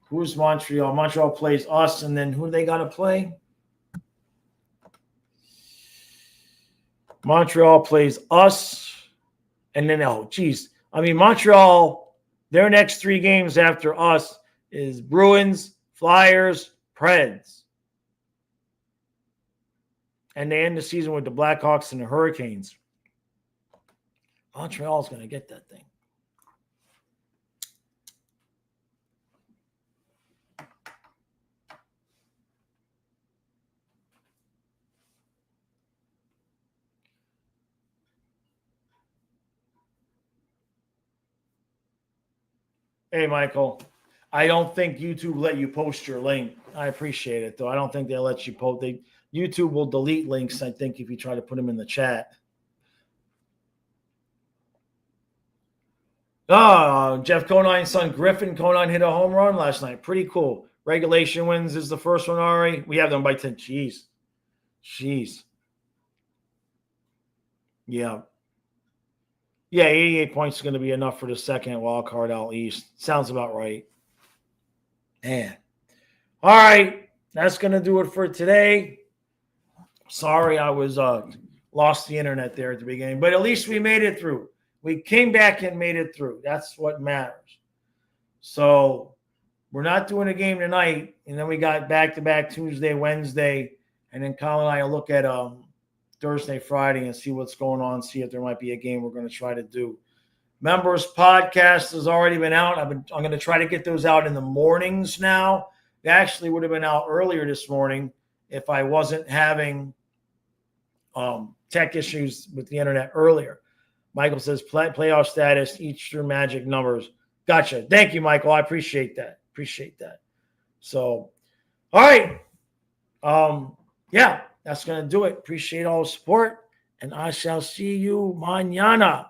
Who's Montreal? Montreal plays us, and then who they got to play? Montreal plays us, and then, oh, geez. I mean, Montreal, their next 3 games after us is Bruins, Flyers, Preds. And they end the season with the Blackhawks and the Hurricanes. Montreal's going to get that thing. Hey, Michael. I don't think YouTube let you post your link. I appreciate it, though. I don't think they'll let you post. YouTube will delete links, I think, if you try to put them in the chat. Jeff Conine's son, Griffin Conine, hit a home run last night. Pretty cool. Regulation wins is the first one, Ari. We have them by 10. Jeez. Yeah. Yeah, 88 points is going to be enough for the second wild card out east. Sounds about right. Man. All right. That's going to do it for today. Sorry I was lost the internet there at the beginning, but at least we made it through. We came back and made it through. That's what matters. So we're not doing a game tonight, and then we got back-to-back Tuesday, Wednesday, and then Colin and I will look at Thursday, Friday, and see what's going on, see if there might be a game we're going to try to do. Members podcast has already been out. I'm going to try to get those out in the mornings now. They actually would have been out earlier this morning if I wasn't having tech issues with the internet earlier. Michael says playoff status, each through magic numbers. Gotcha. Thank you, Michael. I appreciate that. So, all right. Yeah, that's going to do it. Appreciate all the support, and I shall see you mañana.